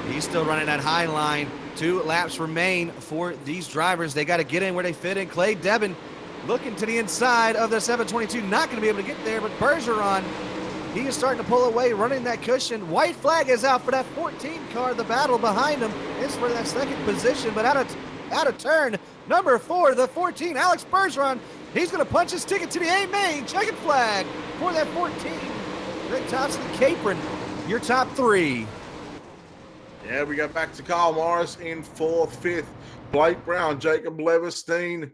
He's still running that high line. 2 laps remain for these drivers. They got to get in where they fit in. Clay Devon looking to the inside of the 722. Not going to be able to get there, but Bergeron, he is starting to pull away, running that cushion. White flag is out for that 14 car. The battle behind him is for that second position, but out of turn number 4, the 14, Alex Bergeron, he's going to punch his ticket to the A main. Checkered flag for that 14. Greg Thompson and Capron, your top 3. Yeah, we got back to Kyle Morris in 4th, 5th. Blake Brown, Jacob Leverstein,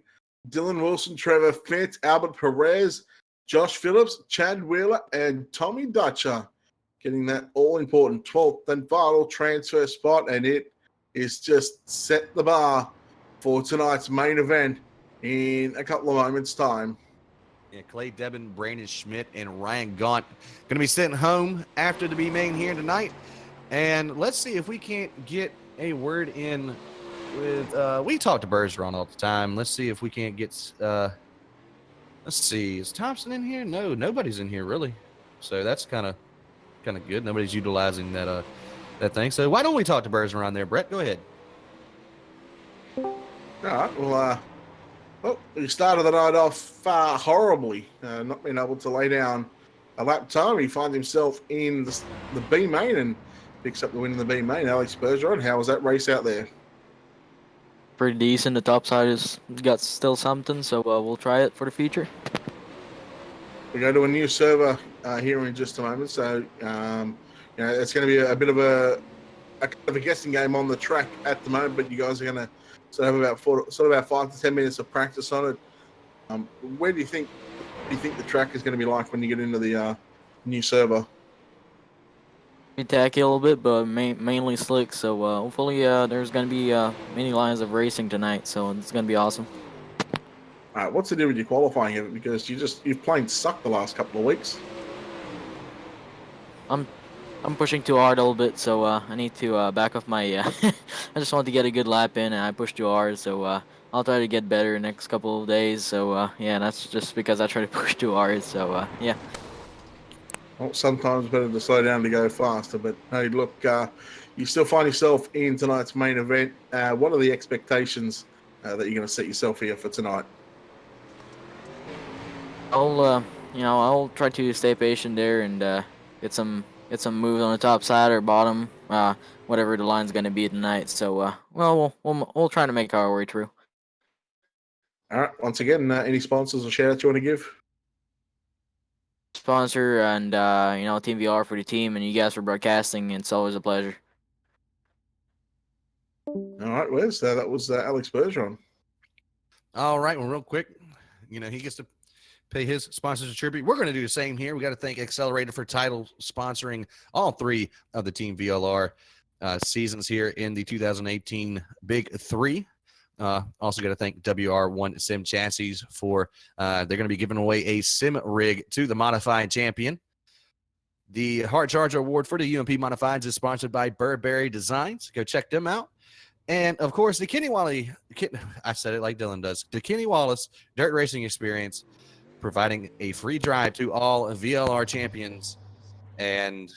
Dylan Wilson, Trevor Fitz, Albert Perez, Josh Phillips, Chad Wheeler, and Tommy Dutcher getting that all-important 12th and final transfer spot, and it is just set the bar for tonight's main event in a couple of moments' time. Yeah, Clay Devon, Brandon Schmidt, and Ryan Gaunt going to be sitting home after the B main here tonight. And let's see if we can't get a word in with, we talk to Bergeron all the time. Let's see if we can't get, let's see, is Thompson in here? No, nobody's in here really. So that's kind of good. Nobody's utilizing that thing. So why don't we talk to Bergeron there, Brett? Go ahead. All right, well, Well, we started the night off horribly, not being able to lay down a lap time. He finds himself in the B main and picks up the win in the B main. Alex Bergeron, how was that race out there? Pretty decent. The top side has got still something, so we'll try it for the future. We go to a new server here in just a moment, so it's going to be a bit of a kind of a guessing game on the track at the moment. But you guys are going to have about 5 to 10 minutes of practice on it. Where do you think the track is going to be like when you get into the new server? Be tacky a little bit, but mainly slick. So hopefully there's gonna be many lines of racing tonight. So it's gonna be awesome. What's the deal with your qualifying? Because you've plain sucked the last couple of weeks. I'm pushing too hard a little bit, so I need to back off my. I just want to get a good lap in, and I pushed too hard. So I'll try to get better next couple of days. So yeah, that's just because I try to push too hard. So yeah. Well, sometimes better to slow down to go faster. But hey, look, you still find yourself in tonight's main event. What are the expectations that you're going to set yourself here for tonight? I'll try to stay patient there and get some moves on the top side or bottom, whatever the line's gonna be tonight. So we'll try to make our way through. All right. Once again, any sponsors or shout outs you want to give? Sponsor and Team VR for the team, and you guys for broadcasting. It's always a pleasure. All right, Wes. That was Alex Bergeron. All right, well, real quick, he gets to pay his sponsors a tribute. We're going to do the same here. We got to thank X.CELERATED for title sponsoring all three of the Team VLR seasons here in the 2018 Big Three. Also got to thank WR1 Sim Chassis for they're going to be giving away a sim rig to the Modified Champion. The Hard Charger Award for the UMP Modifieds is sponsored by Burberry Designs. Go check them out. And, of course, the Kenny Wallace, I said it like Dylan does, the Kenny Wallace Dirt Racing Experience, providing a free drive to all VLR champions. And,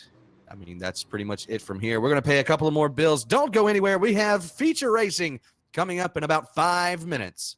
I mean, that's pretty much it from here. We're going to pay a couple of more bills. Don't go anywhere. We have feature racing coming up in about 5 minutes.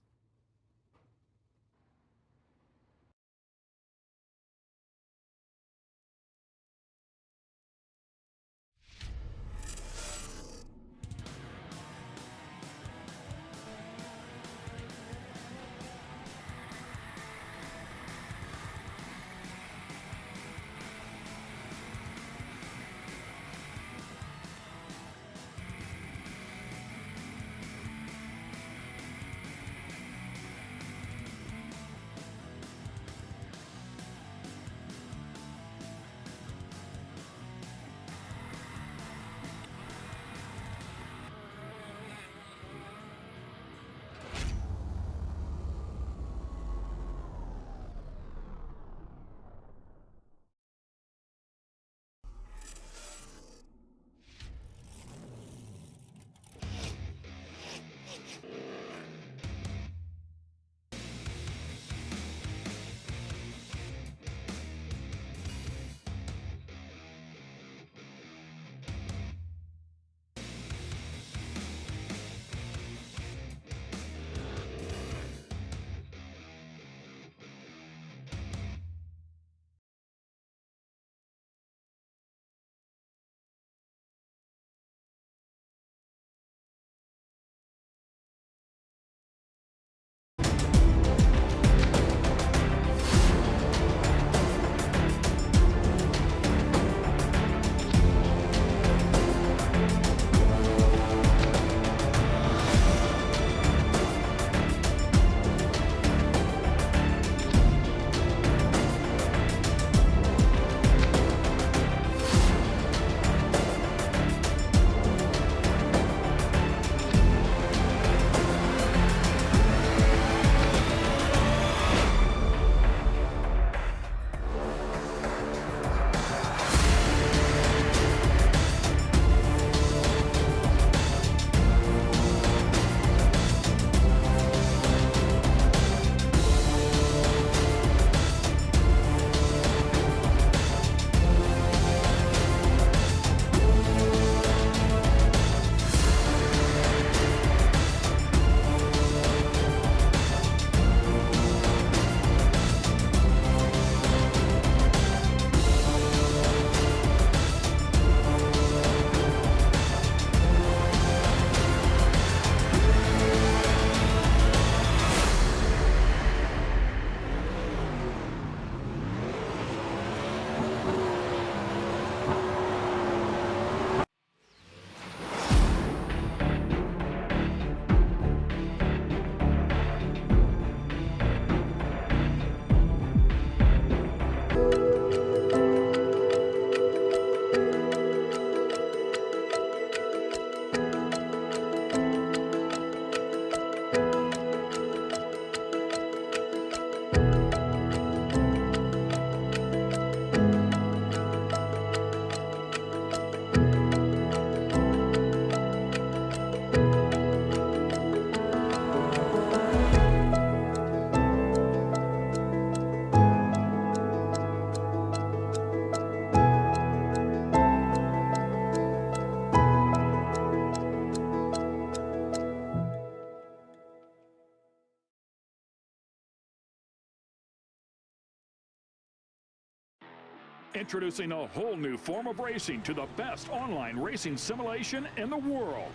Introducing a whole new form of racing to the best online racing simulation in the world.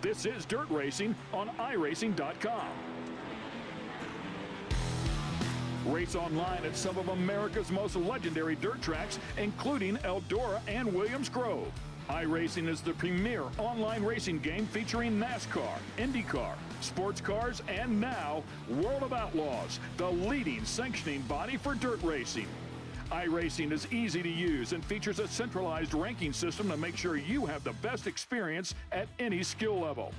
This is Dirt Racing on iRacing.com. Race online at some of America's most legendary dirt tracks, including Eldora and Williams Grove. iRacing is the premier online racing game featuring NASCAR, IndyCar, sports cars, and now World of Outlaws, the leading sanctioning body for dirt racing. iRacing is easy to use and features a centralized ranking system to make sure you have the best experience at any skill level.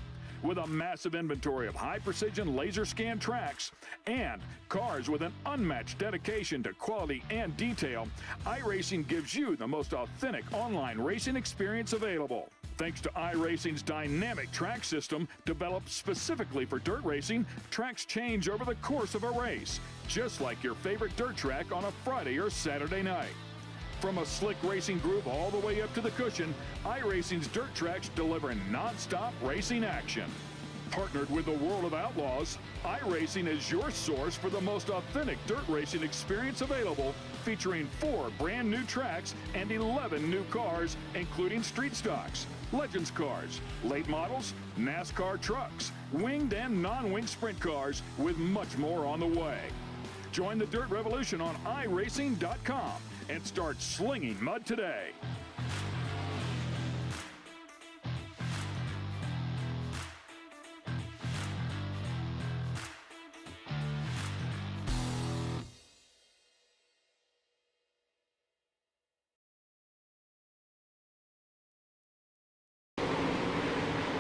With a massive inventory of high-precision laser scan tracks and cars with an unmatched dedication to quality and detail, iRacing gives you the most authentic online racing experience available. Thanks to iRacing's dynamic track system, developed specifically for dirt racing, tracks change over the course of a race, just like your favorite dirt track on a Friday or Saturday night. From a slick racing groove all the way up to the cushion, iRacing's dirt tracks deliver non-stop racing action. Partnered with the World of Outlaws, iRacing is your source for the most authentic dirt racing experience available, featuring 4 brand new tracks and 11 new cars, including street stocks, Legends cars, late models, NASCAR trucks, winged and non-winged sprint cars, with much more on the way. Join the Dirt Revolution on iRacing.com and start slinging mud today.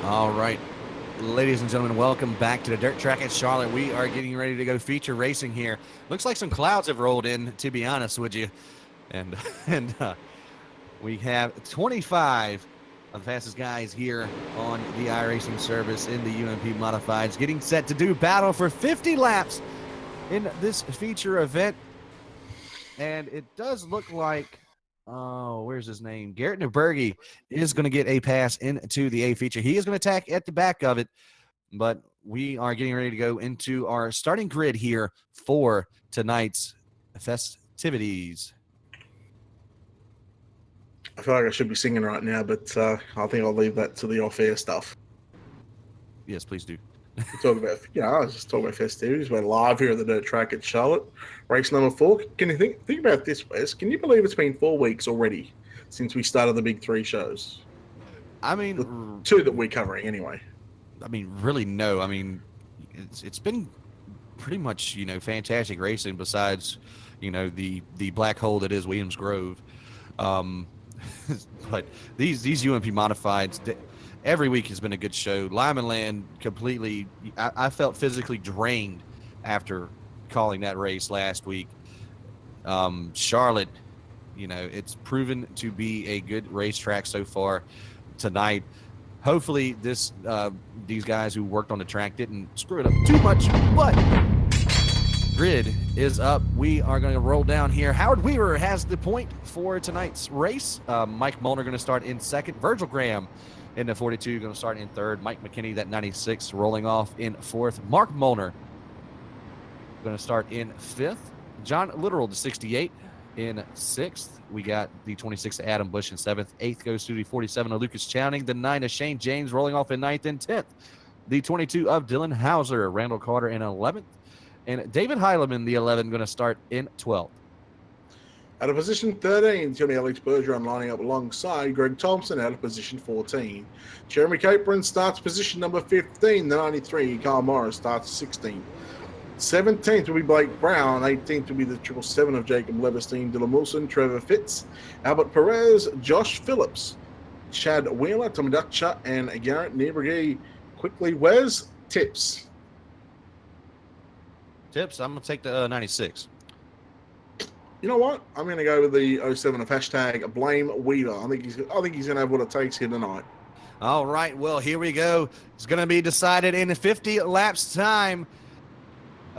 All right, ladies and gentlemen, welcome back to the dirt track at Charlotte. We are getting ready to go feature racing here. Looks like some clouds have rolled in, to be honest with you. And we have 25 of the fastest guys here on the iRacing service in the UMP Modifieds, getting set to do battle for 50 laps in this feature event. And it does look like, oh, where's his name? Garrett Newbergy is going to get a pass into the A feature. He is going to attack at the back of it, but we are getting ready to go into our starting grid here for tonight's festivities. I feel like I should be singing right now, but I think I'll leave that to the off-air stuff. Yes, please do. Talk about, I was just talking about festivities. We're live here at the dirt track at Charlotte, race number 4. Can you think about this, Wes? Can you believe it's been 4 weeks already since we started the big 3 shows? I mean, the 2 that we're covering anyway. I mean, really, no. I mean, it's been pretty much, fantastic racing besides, the black hole that is Williams Grove. But these UMP Modifieds, every week has been a good show. Lyman Land completely, I felt physically drained after calling that race last week. Charlotte, it's proven to be a good racetrack so far tonight. Hopefully these guys who worked on the track didn't screw it up too much, but grid is up. We are going to roll down here. Howard Weaver has the point for tonight's race. Mike Molnar going to start in second. Virgil Graham in the 42 going to start in third. Mike McKinney, that 96, rolling off in fourth. Mark Molnar going to start in fifth. John Literal, the 68, in sixth. We got the 26 Adam Bush in seventh. Eighth goes to the 47 of Lucas Chowning. The 9 of Shane James rolling off in ninth and 10th. The 22 of Dylan Hauser. Randall Carter in 11th. And David Heileman, the 11, going to start in 12th. Out of position 13, it's going to be Alex Bergeron lining up alongside Greg Thompson out of position 14. Jeremy Capron starts position number 15, the 93. Carl Morris starts 16th. 17th will be Blake Brown. 18th will be the 777 of Jacob Leverstein, Dylan Wilson, Trevor Fitz, Albert Perez, Josh Phillips, Chad Wheeler, Tommy Dutcher, and Garrett Nieberge. Quickly, Wes, tips. Tips, I'm going to take the 96. You know what? I'm going to go with the 07 of hashtag Blame Wheeler. I think he's going to have what it takes here tonight. All right, well, here we go. It's going to be decided in 50 laps time.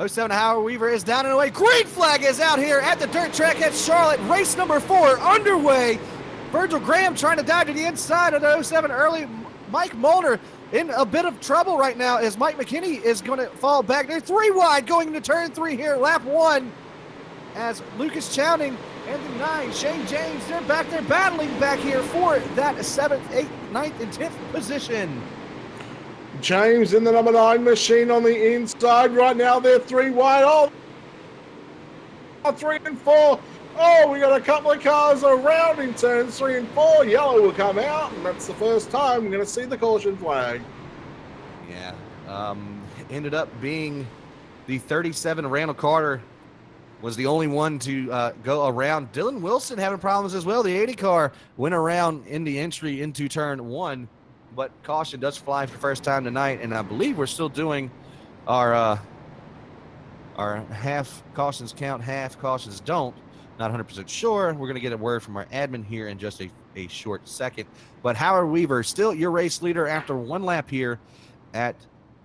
07 Howard Weaver is down and away. Green flag is out here at the dirt track at Charlotte. Race number 4 underway. Virgil Graham trying to dive to the inside of the 07 early. Mike Molnar in a bit of trouble right now as Mike McKinney is going to fall back. They're 3 wide going into turn 3 here, lap 1, as Lucas Chowning and the 9, Shane James. They're back. They're battling back here for that 7th, 8th, 9th, and 10th position. James in the number 9 machine on the inside right now. They're 3 wide. Oh, 3 and 4. Oh, we got a couple of cars around in turns 3 and 4. Yellow will come out, and that's the first time we're going to see the caution flag. Yeah, ended up being the 37, Randall Carter was the only one to go around. Dylan Wilson having problems as well. The 80 car went around in the entry into turn 1, but caution does fly for the first time tonight, and I believe we're still doing our half cautions count, half cautions don't. Not 100% sure. We're going to get a word from our admin here in just a short second. But Howard Weaver, still your race leader after 1 lap here at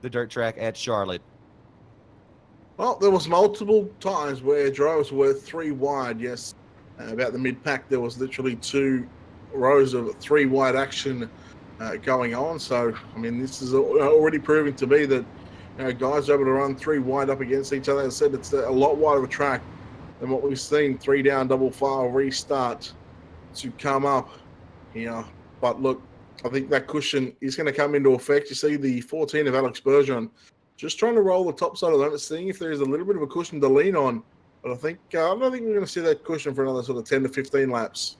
the dirt track at Charlotte. Well, there was multiple times where drivers were 3 wide. Yes, about the mid-pack, there was literally 2 rows of 3 wide action going on. So, I mean, this is already proving to be that guys are able to run 3 wide up against each other. As I said, it's a lot wider of a track than what we've seen. 3 down, double file restart to come up here. But look, I think that cushion is going to come into effect. You see the 14 of Alex Bergeron just trying to roll the top side of that, seeing if there's a little bit of a cushion to lean on. But I don't think we're going to see that cushion for another sort of 10 to 15 laps.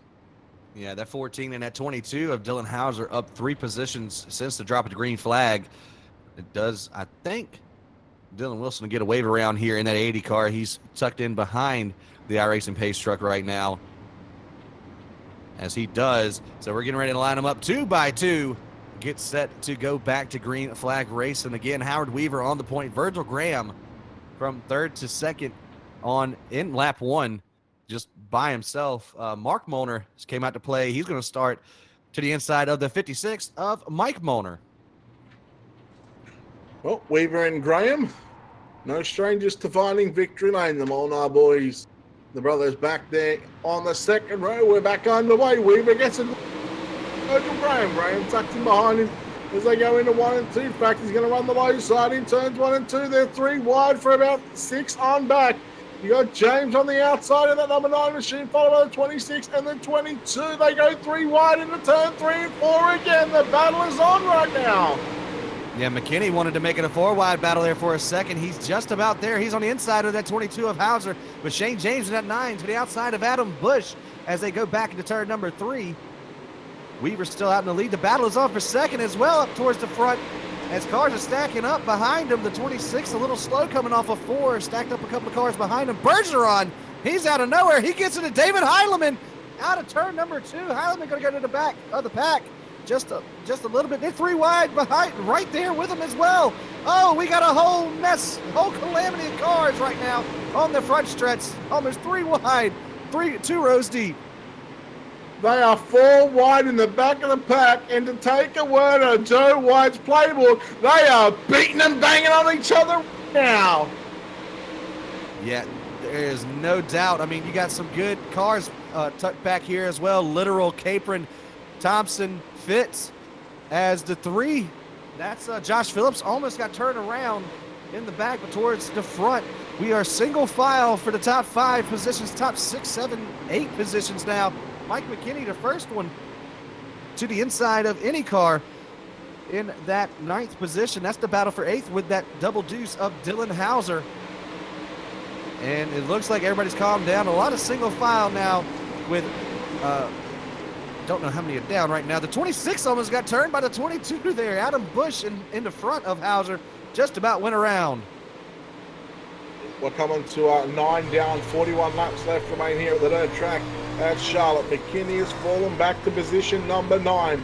Yeah, that 14 and that 22 of Dylan Hauser up 3 positions since the drop of the green flag. It does, I think, Dylan Wilson to get a wave around here in that 80 car. He's tucked in behind the iRacing Pace truck right now, as he does. So we're getting ready to line them up 2 by 2. Get set to go back to green flag race. And again, Howard Weaver on the point. Virgil Graham from 3rd to 2nd in lap 1, just by himself. Mark Molnar came out to play. He's going to start to the inside of the 56 of Mike Molnar. Well, Weaver and Graham, no strangers to finding victory lane. The Molnar boys, the brothers back there on the 2nd row. We're back underway. Weaver gets a Virgil Graham. Graham tucked in behind him as they go into 1 and 2. In fact, he's going to run the low side in turns 1 and 2. They're 3 wide for about 6 on back. You got James on the outside of that number 9 machine, followed by the 26 and the 22. They go 3 wide into turn 3 and 4 again. The battle is on right now. Yeah, McKinney wanted to make it a 4-wide battle there for a second. He's just about there. He's on the inside of that 22 of Hauser, with Shane James in that 9 to the outside of Adam Bush as they go back into turn number 3. Weaver's still out in the lead. The battle is on for 2nd as well up towards the front as cars are stacking up behind him. The 26 a little slow coming off of 4, stacked up a couple of cars behind him. Bergeron, he's out of nowhere. He gets into David Heileman out of turn number 2. Heileman going to go to the back of the pack. Just a little bit. They're 3 wide behind, right there with them as well. Oh, we got a whole mess, whole calamity of cars right now on the front stretch. Almost 3 wide, 2 rows deep. They are 4 wide in the back of the pack, and to take a word of Joe White's playbook, they are beating and banging on each other now. Yeah, there is no doubt. I mean, you got some good cars tucked back here as well. Literal, Capron, Thompson, Fitz as the 3. That's Josh Phillips almost got turned around in the back, but towards the front. We are single file for the top 5 positions, top 6, 7, 8 positions now. Mike McKinney, the first one to the inside of any car in that 9th position. That's the battle for 8th with that double deuce of Dylan Hauser. And it looks like everybody's calmed down. A lot of single file now with don't know how many are down right now. The 26 almost got turned by the 22 there. Adam Bush in the front of Hauser just about went around. We're coming to 9 down, 41 laps left remain here at the dirt track at Charlotte. McKinney has fallen back to position number 9.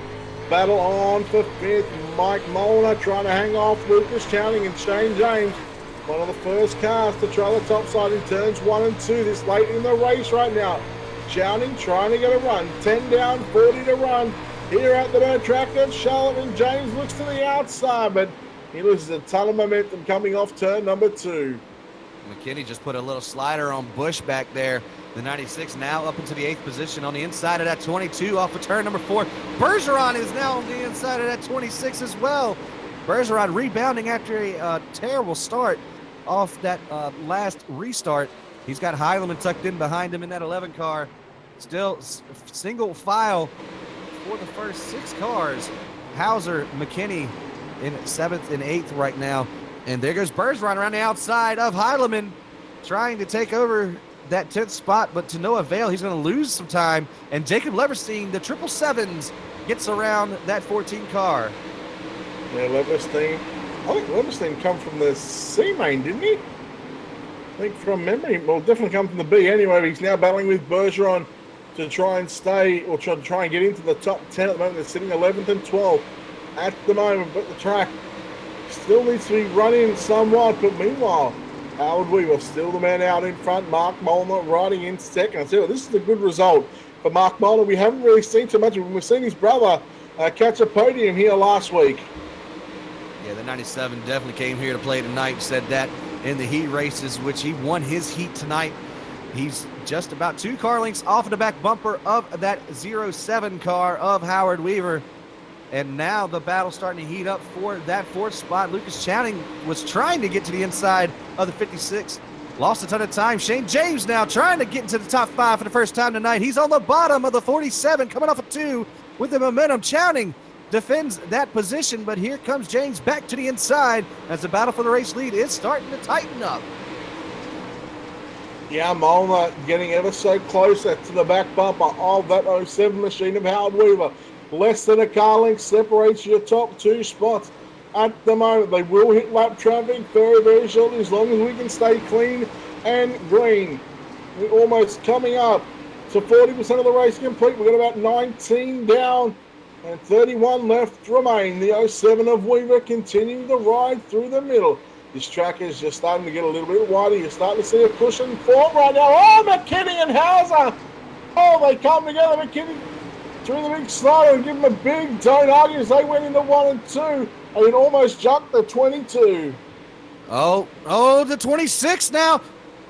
Battle on for 5th. Mike Molnar trying to hang off Lucas Chowning and Shane James. One of the first cars to try the top side in turns 1 and 2 this late in the race right now. Chowning trying to get a run. 10 down, 40 to run here at the dirt track at Charlotte, and James looks to the outside, but he loses a ton of momentum coming off turn number 2. McKinney just put a little slider on Bush back there. The 96 now up into the 8th position on the inside of that 22 off of turn number 4. Bergeron is now on the inside of that 26 as well. Bergeron rebounding after a terrible start off that last restart He's got Heileman tucked in behind him in that 11 car. Still single file for the first 6 cars. Hauser, McKinney in 7th and 8th right now. And there goes Bergeron around the outside of Heileman, trying to take over that 10th spot, but to no avail. He's going to lose some time. And Jacob Leverstein, the 777s, gets around that 14 car. Yeah, Leverstein. I think Leverstein come from the C main, didn't he? I think from memory. Well, definitely come from the B anyway. He's now battling with Bergeron to try and stay, or try and get into the top 10 at the moment. They're sitting 11th and 12th at the moment, but the track still needs to be running somewhat. But meanwhile, Howard Weaver still the man out in front. Mark Molnar riding in second. I tell you what, this is a good result for Mark Molnar. We haven't really seen too much of him. We've seen his brother catch a podium here last week. Yeah, the 97 definitely came here to play tonight. Said that in the heat races, which he won his heat tonight. He's just about 2 car lengths off of the back bumper of that 07 car of Howard Weaver. And now the battle's starting to heat up for that 4th spot. Lucas Chowning was trying to get to the inside of the 56. Lost a ton of time. Shane James now trying to get into the top 5 for the first time tonight. He's on the bottom of the 47, coming off a 2 with the momentum. Chowning defends that position, but here comes James back to the inside as the battle for the race lead is starting to tighten up. Yeah, Molnar getting ever so closer to the back bumper of that 07 machine of Howard Weaver. Less than a car length separates your top 2 spots at the moment. They will hit lap traffic very, very shortly as long as we can stay clean and green. We're almost coming up to 40% of the race complete. We've got about 19 down and 31 left remain. The 07 of Weaver continuing to ride through the middle. This track is just starting to get a little bit wider. You're starting to see a cushion form right now. Oh, McKinney and Hauser. Oh, they come together. McKinney through the big slider and give them a big don't argue as they went into 1 and 2 and it almost jumped the 22. Oh, the 26 now.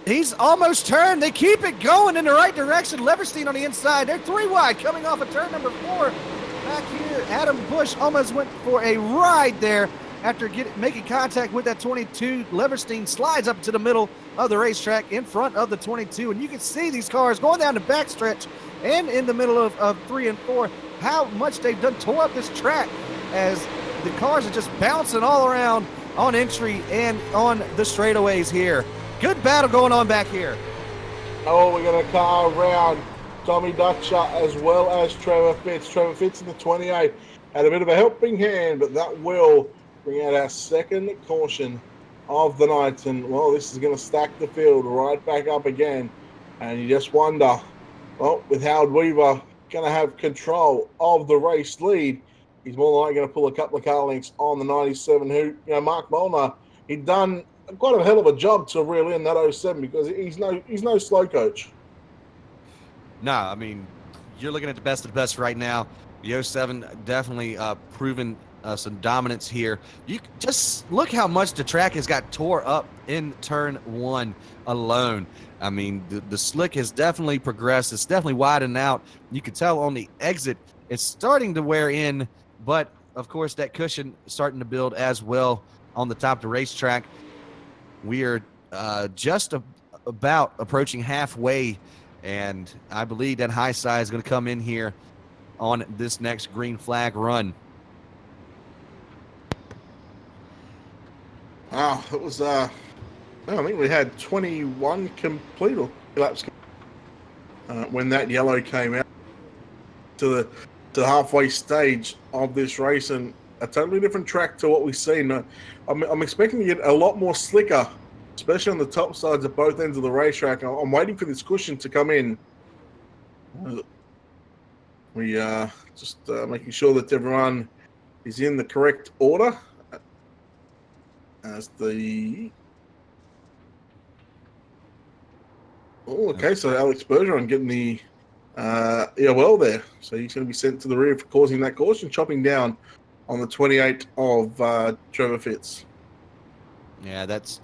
He's almost turned. They keep it going in the right direction. Leverstein on the inside. They're 3 wide coming off of turn number 4. Back here, Adam Bush almost went for a ride there after making contact with that 22. Leverstein slides up to the middle of the racetrack in front of the 22. And you can see these cars going down the backstretch and in the middle of 3 and 4, how much they've done tore up this track as the cars are just bouncing all around on entry and on the straightaways here. Good battle going on back here. Oh, we're going to car around Tommy Dutcher as well as Trevor Fitz. Trevor Fitz in the 28 had a bit of a helping hand, but that will bring out our second caution of the night. And, well, this is going to stack the field right back up again. And you just wonder, well, with Howard Weaver going to have control of the race lead, he's more than likely going to pull a couple of car lengths on the 97, who, Mark Molnar, he'd done quite a hell of a job to reel in that 07 because he's no slow coach. No, I mean, you're looking at the best of the best right now. The 07 definitely proven some dominance here. You just look how much the track has got tore up in turn 1 alone. I mean, the slick has definitely progressed. It's definitely widened out. You can tell on the exit, it's starting to wear in, but of course that cushion is starting to build as well on the top of the racetrack. We are just about approaching halfway, and I believe that high side is going to come in here on this next green flag run. Wow, it was, I think we had 21 complete laps when that yellow came out to the halfway stage of this race, and a totally different track to what we've seen. I'm expecting to get a lot more slicker, especially on the top sides of both ends of the racetrack. I'm waiting for this cushion to come in. We just making sure that everyone is in the correct order. As the so Alex Bergeron getting the EOL there, so he's going to be sent to the rear for causing that caution, chopping down on the 28 of Trevor Fitz. Yeah, that's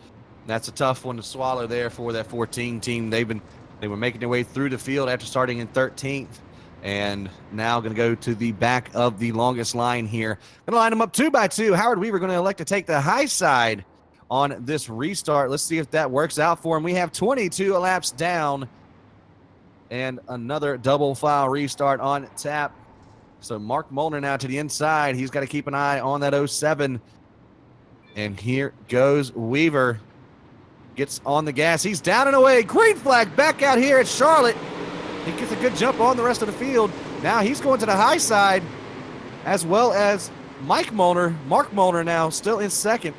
a tough one to swallow there for that 14 team. They were making their way through the field after starting in 13th, and now going to go to the back of the longest line here. Going to line them up 2 by 2. Howard Weaver going to elect to take the high side on this restart. Let's see if that works out for him. We have 22 laps down and another double file restart on tap. So Mark Molnar now to the inside. He's got to keep an eye on that 07. And here goes Weaver. Gets on the gas. He's down and away. Green flag back out here at Charlotte. He gets a good jump on the rest of the field. Now he's going to the high side, as well as Mark Molnar now still in second.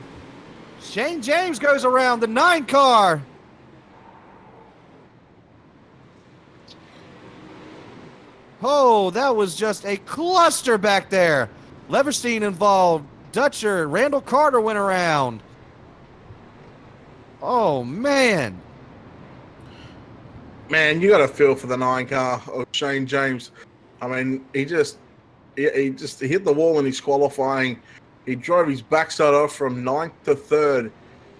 Shane James goes around the 9 car. Oh, that was just a cluster back there. Leverstein involved. Dutcher, Randall Carter went around. Oh, man. Man, you got to feel for the 9 car of Shane James. I mean, he just hit the wall in his qualifying. He drove his backside off from 9th to 3rd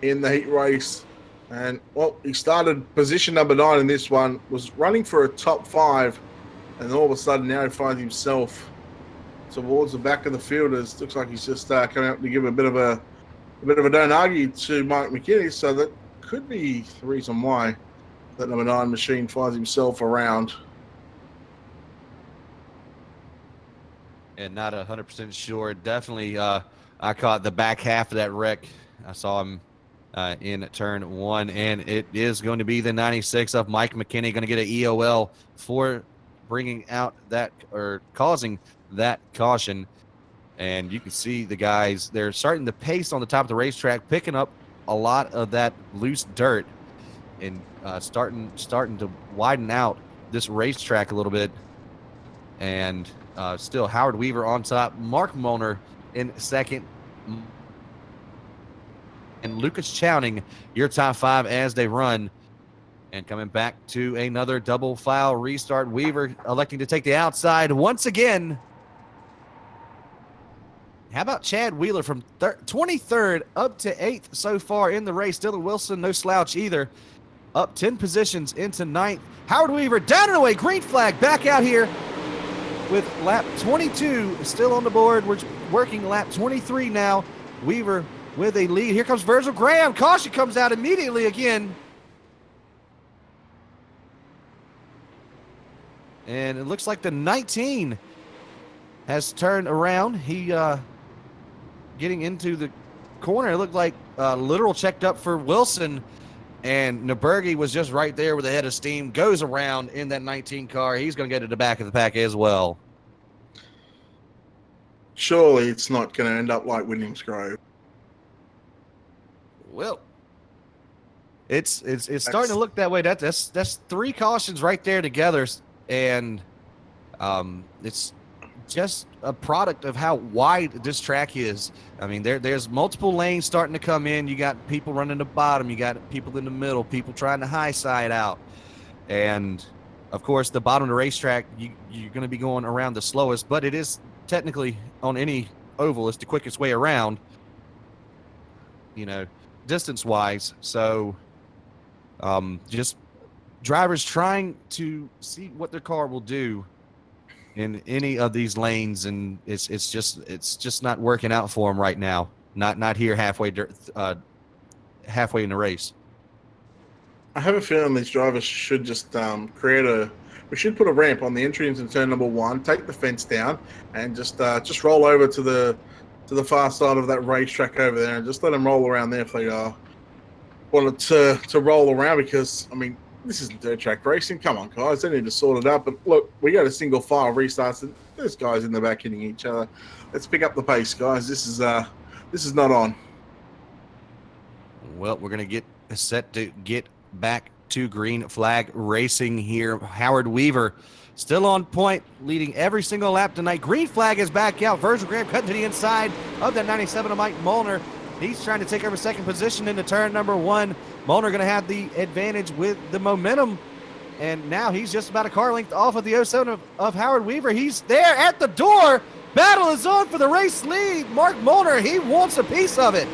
in the heat race. And, well, he started position number 9 in this one, was running for a top 5. And all of a sudden now he finds himself towards the back of the field. It looks like he's just coming up to give a bit of a don't argue to Mike McKinney. So that could be the reason why that number 9 machine finds himself around. And not 100% sure. Definitely, I caught the back half of that wreck. I saw him in turn 1, and it is going to be the 96 of Mike McKinney going to get an EOL for bringing out that or causing that caution. And you can see the guys, they're starting to pace on the top of the racetrack, picking up a lot of that loose dirt and starting to widen out this racetrack a little bit. And still Howard Weaver on top, Mark Molnar in second, and Lucas Chowning, your top 5 as they run. And coming back to another double file restart, Weaver electing to take the outside once again. How about Chad Wheeler from 23rd up to 8th so far in the race? Dylan Wilson, no slouch either, up 10 positions into 9th. Howard Weaver down and away, green flag back out here with lap 22 still on the board. We're working lap 23 now. Weaver with a lead. Here comes Virgil Graham. Caution comes out immediately again. And it looks like the 19 has turned around. He getting into the corner. It looked like literal checked up for Wilson. And Nabergi was just right there with a head of steam. Goes around in that 19 car. He's going to get to the back of the pack as well. Surely it's not going to end up like Williams Grove. Well, it's starting to look that way. That's 3 cautions right there together. And it's just a product of how wide this track is. I mean, there's multiple lanes starting to come in. You got people running the bottom. You got people in the middle, people trying to high side out. And, of course, the bottom of the racetrack, you're going to be going around the slowest. But it is technically, on any oval, it's the quickest way around, distance-wise. So just drivers trying to see what their car will do in any of these lanes, and it's just not working out for them right now. Not here halfway in the race. I have a feeling these drivers should just we should put a ramp on the entry into turn number 1, take the fence down, and just roll over to the far side of that racetrack over there, and just let them roll around there if they wanted to roll around. Because, I mean, this isn't dirt track racing. Come on, guys. They need to sort it out. But look, we got a single file restarts, and there's guys in the back hitting each other. Let's pick up the pace, guys. This is not on. Well, we're gonna get set to get back to green flag racing here. Howard Weaver still on point, leading every single lap tonight. Green flag is back out. Virgil Graham cutting to the inside of that 97 of Mike Molnar. He's trying to take over second position into turn number 1. Molnar going to have the advantage with the momentum. And now he's just about a car length off of the 07 of Howard Weaver. He's there at the door. Battle is on for the race lead. Mark Molnar, he wants a piece of it.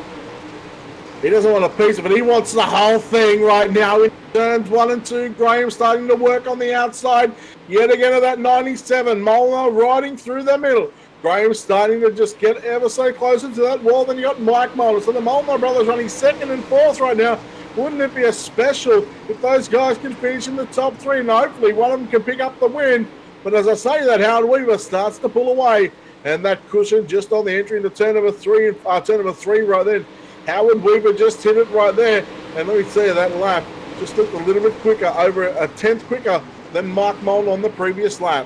He doesn't want a piece of it. He wants the whole thing right now. In turns 1 and 2, Graham starting to work on the outside. Yet again of that 97. Molnar riding through the middle. Graham's starting to just get ever so closer to that wall. Then you got Mike Mulder. So the Mulder brothers running second and fourth right now. Wouldn't it be a special if those guys can finish in the top three? And hopefully one of them can pick up the win. But as I say that, Howard Weaver starts to pull away. And that cushion just on the entry into turn number three right then. Howard Weaver just hit it right there. And let me tell you, that lap just looked a little bit quicker, over a tenth quicker than Mark Mullen on the previous lap.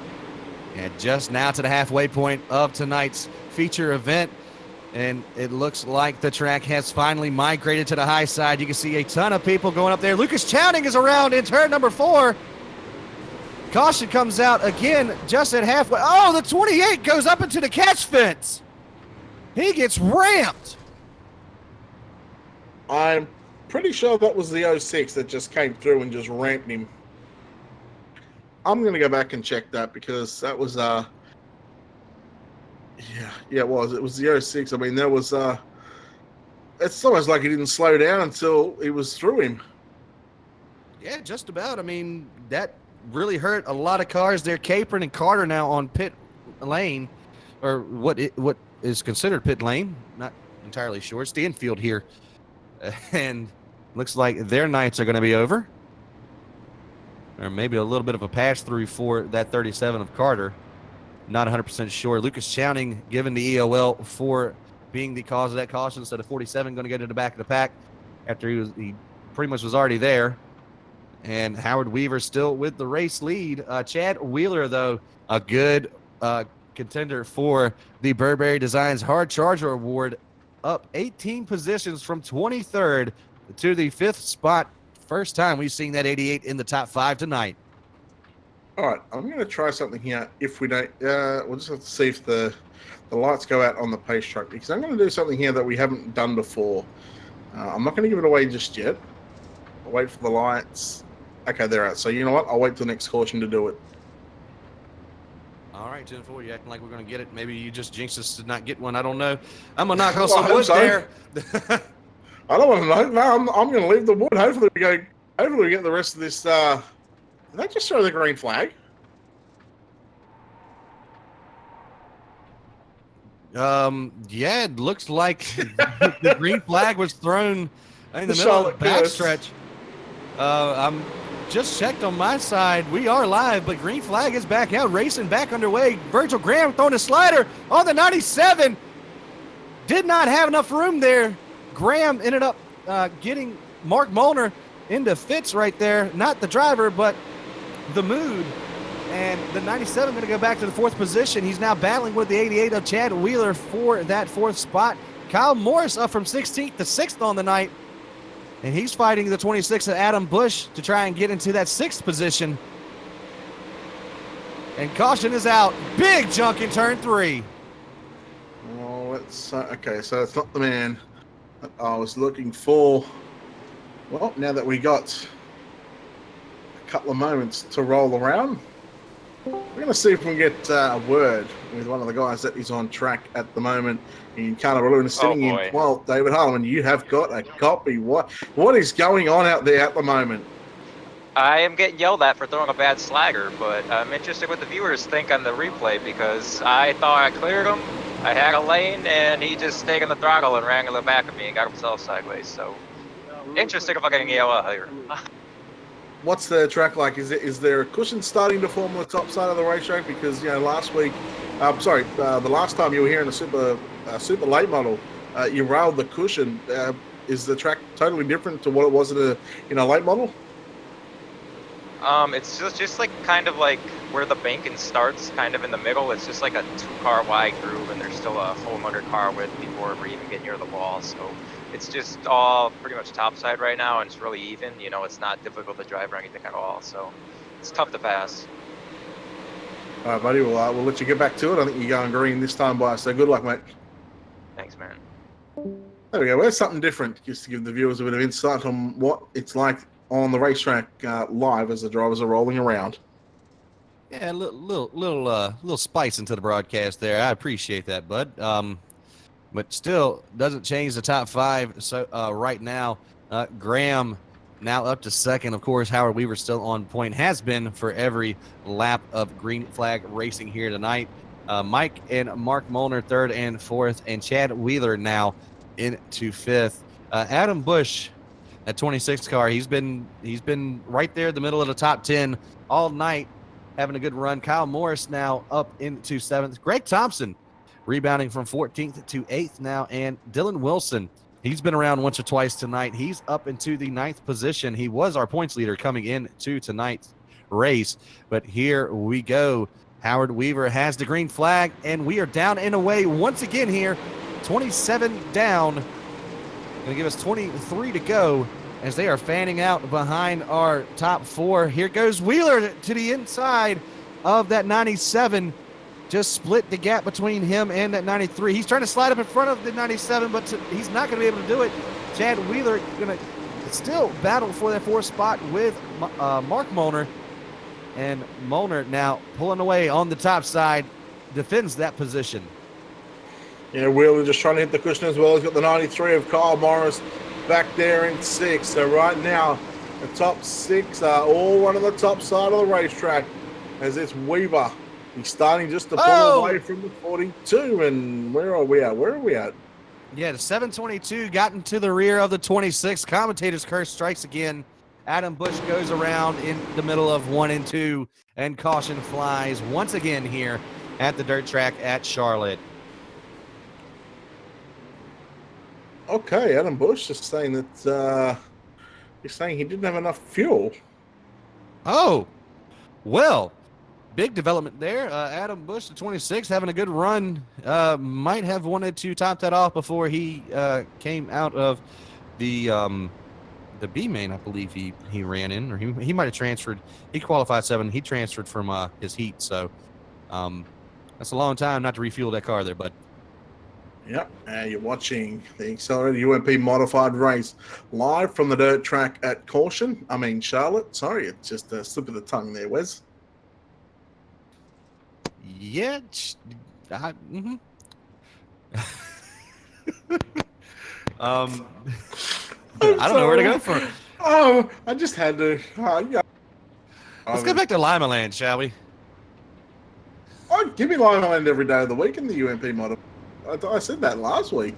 And just now to the halfway point of tonight's feature event. And it looks like the track has finally migrated to the high side. You can see a ton of people going up there. Lucas Chowning is around in turn number 4. Caution comes out again just at halfway. Oh, the 28 goes up into the catch fence. He gets ramped. I'm pretty sure that was the 06 that just came through and just ramped him. I'm going to go back and check that because that was, yeah, it was. It was the 06. I mean, there was, it's almost like he didn't slow down until he was through him. Yeah, just about. I mean, that really hurt a lot of cars there. Capron and Carter now on pit lane, or what is considered pit lane. Not entirely sure. It's the infield here. And looks like their nights are going to be over. Or maybe a little bit of a pass-through for that 37 of Carter. Not 100% sure. Lucas Chowning given the EOL for being the cause of that caution. So the 47 going to go to the back of the pack after he pretty much was already there. And Howard Weaver still with the race lead. Chad Wheeler, though, a good contender for the Burberry Designs Hard Charger Award, up 18 positions from 23rd to the 5th spot. First time we've seen that 88 in the top 5 tonight. All right, I'm going to try something here. If we don't, we'll just have to see if the lights go out on the pace truck, because I'm going to do something here that we haven't done before. I'm not going to give it away just yet. I'll wait for the lights. Okay, they're out. So you know what? I'll wait till the next caution to do it. All right, Jennifer, you acting like we're going to get it. Maybe you just jinxed us to not get one. I don't know. I'm going to knock on some wood there. I don't want to know. No, I'm going to leave the wood. Hopefully we get the rest of this. Did they just throw the green flag? Yeah, it looks like the green flag was thrown in the middle of the backstretch. I'm just checked on my side. We are live, but green flag is back out. Racing back underway. Virgil Graham throwing a slider on the 97. Did not have enough room there. Graham ended up getting Mark Molnar into fits right there. Not the driver, but the mood. And the 97 going to go back to the 4th position. He's now battling with the 88 of Chad Wheeler for that 4th spot. Kyle Morris up from 16th to 6th on the night. And he's fighting the 26 of Adam Bush to try and get into that 6th position. And caution is out. Big junk in turn 3. Oh, let's okay, so it's not the man that I was looking for. Well, now that we got a couple of moments to roll around, we're going to see if we can get a word with one of the guys that is on track at the moment in Carnarvon, sitting in 12th. David Harleman, you have got a copy. What is going on out there at the moment? I am getting yelled at for throwing a bad slagger, but I'm interested what the viewers think on the replay because I thought I cleared him. I had a lane, and he just taken the throttle and ran to the back of me and got himself sideways. So, interesting if I'm getting yelled at here. What's the track like? Is there a cushion starting to form on the top side of the racetrack? Because last week, the last time you were here in a super late model, you railed the cushion. Is the track totally different to what it was in a late model? It's just like kind of like where the banking starts, kind of in the middle. It's just like a 2-car wide groove, and there's still a full 100-car width before we even get near the wall. So it's just all pretty much topside right now, and it's really even. It's not difficult to drive or anything at all. So it's tough to pass. All right, buddy. We'll let you get back to it. I think you're going green this time, by so good luck, mate. Thanks, man. There we go. There's something different, just to give the viewers a bit of insight on what it's like on the racetrack live as the drivers are rolling around. Yeah, a little spice into the broadcast there. I appreciate that, bud. But still doesn't change the top 5. So right now, Graham now up to 2nd. Of course, Howard Weaver still on point, has been for every lap of green flag racing here tonight. Mike and Mark Molnar third and fourth, and Chad Wheeler now into fifth. Adam Bush, at 26 car, he's been right there in the middle of the top 10 all night, having a good run. Kyle Morris now up into seventh. Greg Thompson rebounding from 14th to 8th now, and Dylan Wilson, he's been around once or twice tonight. He's up into the 9th position. He was our points leader coming into tonight's race, but here we go. Howard Weaver has the green flag, and we are down and away once again here. 27 down. Going to give us 23 to go as they are fanning out behind our top four. Here goes Wheeler to the inside of that 97. Just split the gap between him and that 93. He's trying to slide up in front of the 97, but he's not going to be able to do it. Chad Wheeler going to still battle for that fourth spot with Mark Molnar. And Molnar now pulling away on the top side, defends that position. Yeah, Wheeler just trying to hit the cushion as well. He's got the 93 of Kyle Morris back there in sixth. So right now, the top six are all running the top side of the racetrack as it's Weaver. He's starting just to pull away from the 42. And where are we at? Yeah, the 722 got into the rear of the 26. Commentator's curse strikes again. Adam Bush goes around in the middle of 1 and 2, and caution flies once again here at the dirt track at Charlotte. Okay, Adam Bush is saying that he's saying he didn't have enough fuel. Oh, well, big development there. Adam Bush, the 26, having a good run. Might have wanted to top that off before he came out of the B main, I believe he ran in, or he might have transferred. He qualified 7. He transferred from his heat, so that's a long time not to refuel that car there, but. Yep, you're watching the Accelerated UMP modified race live from the dirt track at Charlotte. Sorry, it's just a slip of the tongue there, Wes. Yeah. I don't know where to go from. Oh, I just had to. Yeah. Let's go back to Lima Land, shall we? Oh, give me Lima Land every day of the week in the UMP model. I said that last week.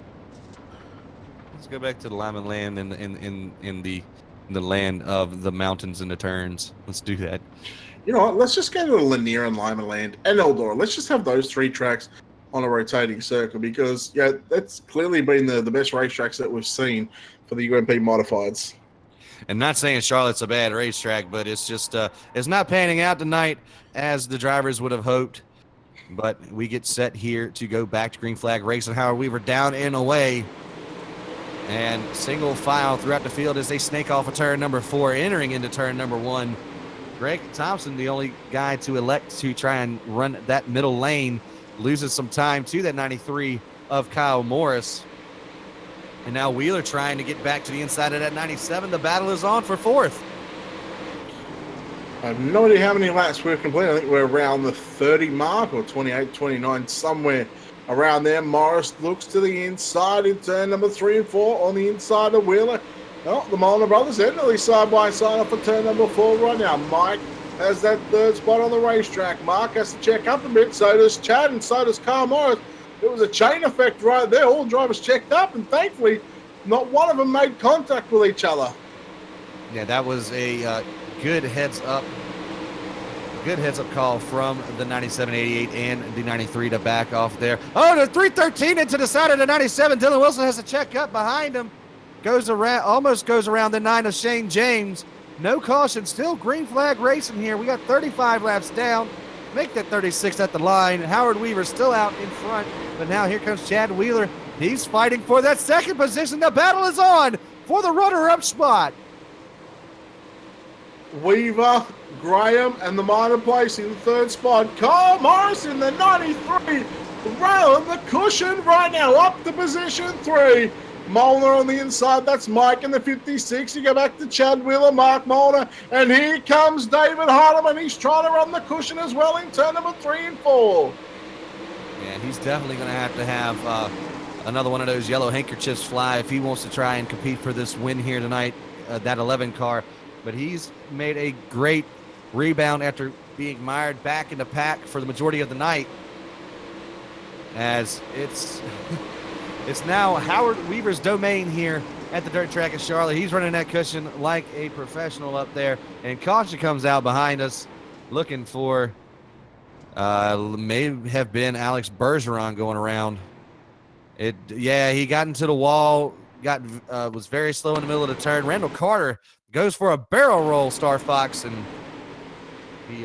Let's go back to the Lima Land in the land of the mountains and the turns. Let's do that. You know what? Let's just go to Lanier and Lima Land and Eldora. Let's just have those 3 tracks on a rotating circle because, yeah, that's clearly been the best racetracks that we've seen for the UMP modifieds. And not saying Charlotte's a bad racetrack, but it's just it's not panning out tonight as the drivers would have hoped. But we get set here to go back to green flag racing. Howard Weaver down and away. And single file throughout the field as they snake off of turn number 4, entering into turn number 1. Greg Thompson, the only guy to elect to try and run that middle lane, loses some time to that 93 of Kyle Morris. And now Wheeler trying to get back to the inside of that 97. The battle is on for 4th. I have no idea how many laps we're completing. I think we're around the 30 mark or 28, 29, somewhere around there. Morris looks to the inside in turn number 3 and 4 on the inside of Wheeler. Oh, the Molnar brothers definitely side by side off for turn number 4 right now. Mike has that 3rd spot on the racetrack. Mark has to check up a bit. So does Chad and so does Kyle Morris. It was a chain effect right there. All drivers checked up, and thankfully, not one of them made contact with each other. Yeah, that was a good heads up call from the 9788 and the 93 to back off there. Oh, the 313 into the side of the 97. Dylan Wilson has to check up behind him. Almost goes around the 9 of Shane James. No caution. Still green flag racing here. We got 35 laps down. Make that 36 at the line. Howard Weaver still out in front, but now here comes Chad Wheeler. He's fighting for that 2nd position. The battle is on for the runner-up spot. Weaver, Graham, and the minor place in the 3rd spot. Kyle Morris in the 93. Railing the cushion right now up to position 3. Molnar on the inside. That's Mike in the 56. You go back to Chad Wheeler, Mark Molnar, and here comes David Hardeman. He's trying to run the cushion as well in turn number 3 and 4. Yeah, he's definitely going to have another one of those yellow handkerchiefs fly if he wants to try and compete for this win here tonight, that 11 car. But he's made a great rebound after being mired back in the pack for the majority of the night. as it's now Howard Weaver's domain here at the dirt track at Charlotte. He's running that cushion like a professional up there, and caution comes out behind us, looking for may have been Alex Bergeron going around. Yeah, he got into the wall, was very slow in the middle of the turn. Randall Carter goes for a barrel roll, Star Fox, and he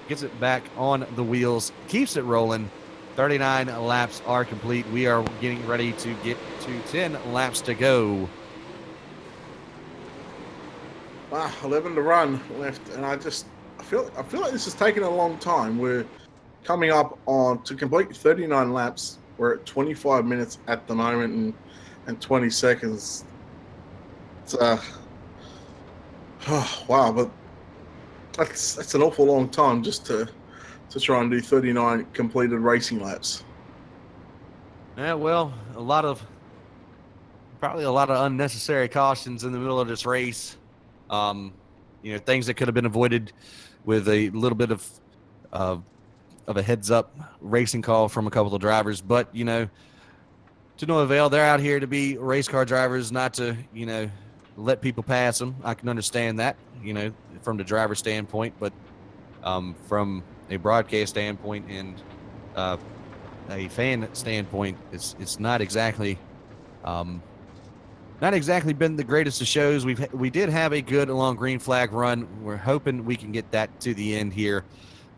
gets it back on the wheels, keeps it rolling. 39 laps are complete. We are getting ready to get to 10 laps to go. 11 to run left, and I feel like this is taking a long time. We're coming up on to complete 39 laps. We're at 25 minutes at the moment and 20 seconds. It's wow, but that's an awful long time just to try and do 39 completed racing laps. Yeah, well, probably a lot of unnecessary cautions in the middle of this race. Things that could have been avoided with a little bit of a heads-up racing call from a couple of drivers. But, to no avail. They're out here to be race car drivers, not to, let people pass them. I can understand that, from the driver standpoint. But from a broadcast standpoint and a fan standpoint, it's not exactly been the greatest of shows. We did have a good long green flag run. We're hoping we can get that to the end here,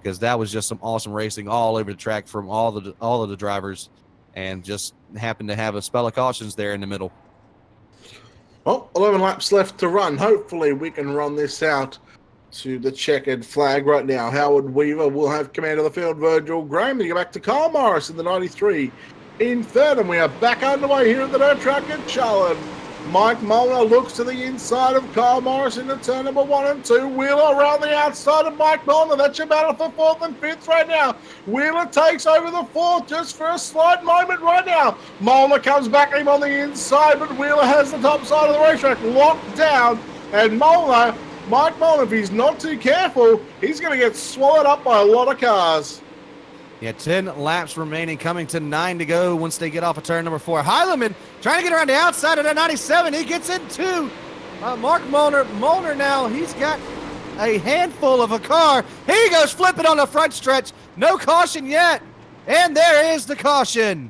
because that was just some awesome racing all over the track from all of the drivers, and just happened to have a spell of cautions there in the middle. Well, 11 laps left to run. Hopefully we can run this out to the checkered flag right now. Howard Weaver will have command of the field. Virgil Graham. Then you go back to Kyle Morris in the 93 in third, and we are back underway here at the dirt track at Charlotte. Mike Molnar looks to the inside of Kyle Morris into turn number 1 and 2. Wheeler around the outside of Mike Molnar. That's your battle for 4th and 5th right now. Wheeler takes over the 4th just for a slight moment right now. Molnar comes back at him on the inside, but Wheeler has the top side of the racetrack locked down. And Mike Molnar, if he's not too careful, he's going to get swallowed up by a lot of cars. Yeah, 10 laps remaining, coming to 9 to go once they get off of turn number 4. Heilemann trying to get around the outside of that 97. He gets into Mark Molnar. Molnar now, he's got a handful of a car. Here he goes flipping on the front stretch. No caution yet. And there is the caution.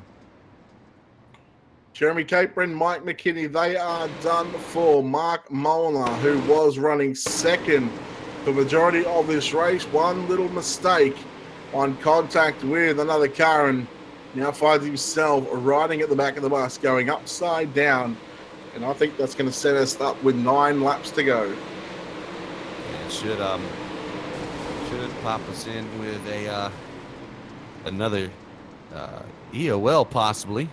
Jeremy Capron, Mike McKinney, they are done for. Mark Molnar, who was running second for the majority of this race, one little mistake on contact with another car, and now finds himself riding at the back of the bus, going upside down. And I think that's going to set us up with 9 laps to go. It should pop us in with another EOL possibly.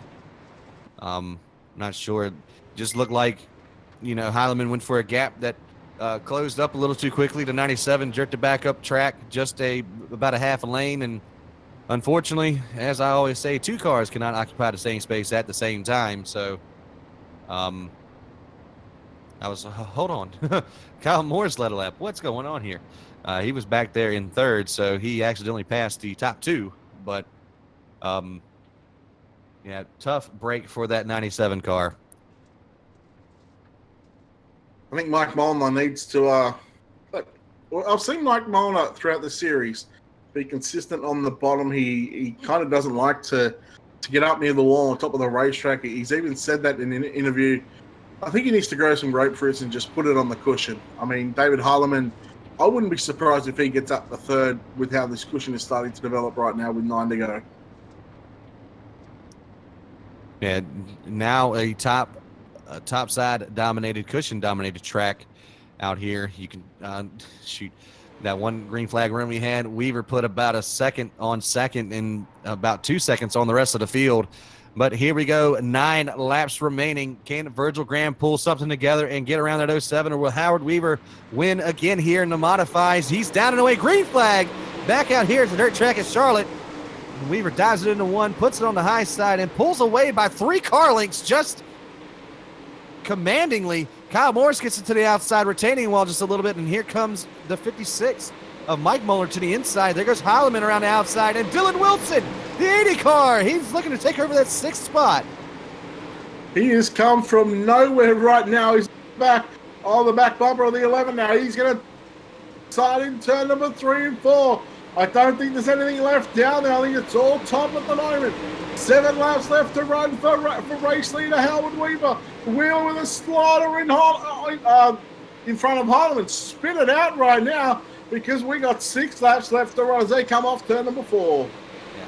Not sure. Just looked like, Heilemann went for a gap that closed up a little too quickly. The 97 jerked it back up track just about a half a lane, and unfortunately, as I always say, 2 cars cannot occupy the same space at the same time. So hold on. Kyle Morris led a lap. What's going on here? He was back there in third, so he accidentally passed the top 2. But yeah, tough break for that 97 car. I think Mike Molnar needs to I've seen Mike Molnar throughout the series be consistent on the bottom. He kind of doesn't like to get up near the wall on top of the racetrack. He's even said that in an interview. I think he needs to grow some grapefruits and just put it on the cushion. I mean, David Heilemann, I wouldn't be surprised if he gets up the third with how this cushion is starting to develop right now with 9 to go. Yeah, now a topside dominated, cushion dominated track out here. You can shoot that one green flag run we had. Weaver put about a second on second and about 2 seconds on the rest of the field. But here we go, 9 laps remaining. Can Virgil Graham pull something together and get around that 07, or will Howard Weaver win again here in the modifies? He's down and away, green flag back out here at the dirt track at Charlotte. Weaver dives it into 1, puts it on the high side, and pulls away by 3 car lengths just commandingly. Kyle Morris gets it to the outside, retaining wall just a little bit, and here comes the 56 of Mike Molnar to the inside. There goes Heilemann around the outside, and Dylan Wilson The 80 car. He's looking to take over that 6th spot. He has come from nowhere right now. He's back on the back bumper of the 11 now. He's going to start in turn number 3 and 4. I don't think there's anything left down there. I think it's all top at the moment. 7 laps left to run for race leader Howard Weaver. Wheeler with a slider in front of Heileman. Spin it out right now because we got 6 laps left to run as they come off turn number 4.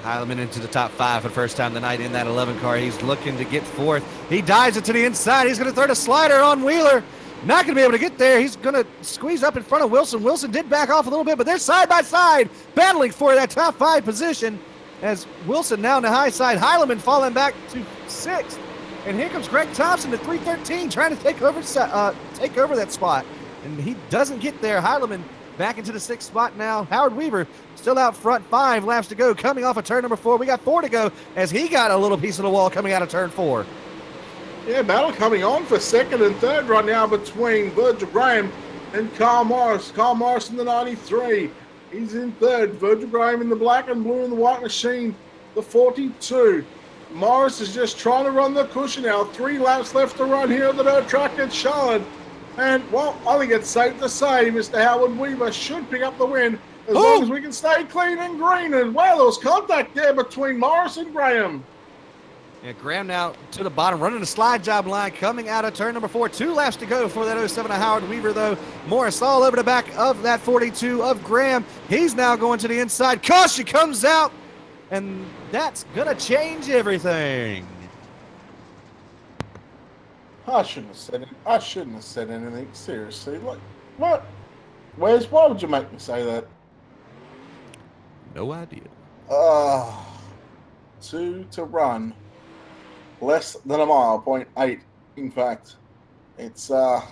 Heileman into the top 5 for the first time tonight in that 11 car. He's looking to get 4th. He dives it to the inside. He's going to throw the slider on Wheeler. Not going to be able to get there. He's going to squeeze up in front of Wilson. Wilson did back off a little bit, but they're side by side battling for that top 5 position as Wilson now on the high side. Heileman falling back to 6th. And here comes Greg Thompson to 313 trying to take over that spot. And he doesn't get there. Heileman back into the 6th spot now. Howard Weaver still out front. 5 laps to go. Coming off of turn number 4. We got 4 to go as he got a little piece of the wall coming out of turn 4. Yeah, battle coming on for 2nd and 3rd right now between Virgil Graham and Carl Morris. Carl Morris in the 93. He's in 3rd. Virgil Graham in the black and blue and the white machine, the 42. Morris is just trying to run the cushion now. 3 laps left to run here at the dirt track at Charlotte. And, well, I think it's safe to say Mr. Howard Weaver should pick up the win as long as we can stay clean and green. And, well, there was contact there between Morris and Graham. Yeah, Graham now to the bottom, running the slide job line, coming out of turn number 4. 2 laps to go for that 07 of Howard Weaver, though. Morris all over the back of that 42 of Graham. He's now going to the inside. Caution comes out, and that's going to change everything. I shouldn't have said anything. Seriously. Like, what? Why would you make me say that? No idea. 2 to run. Less than a mile, 0.8. In fact, it's we're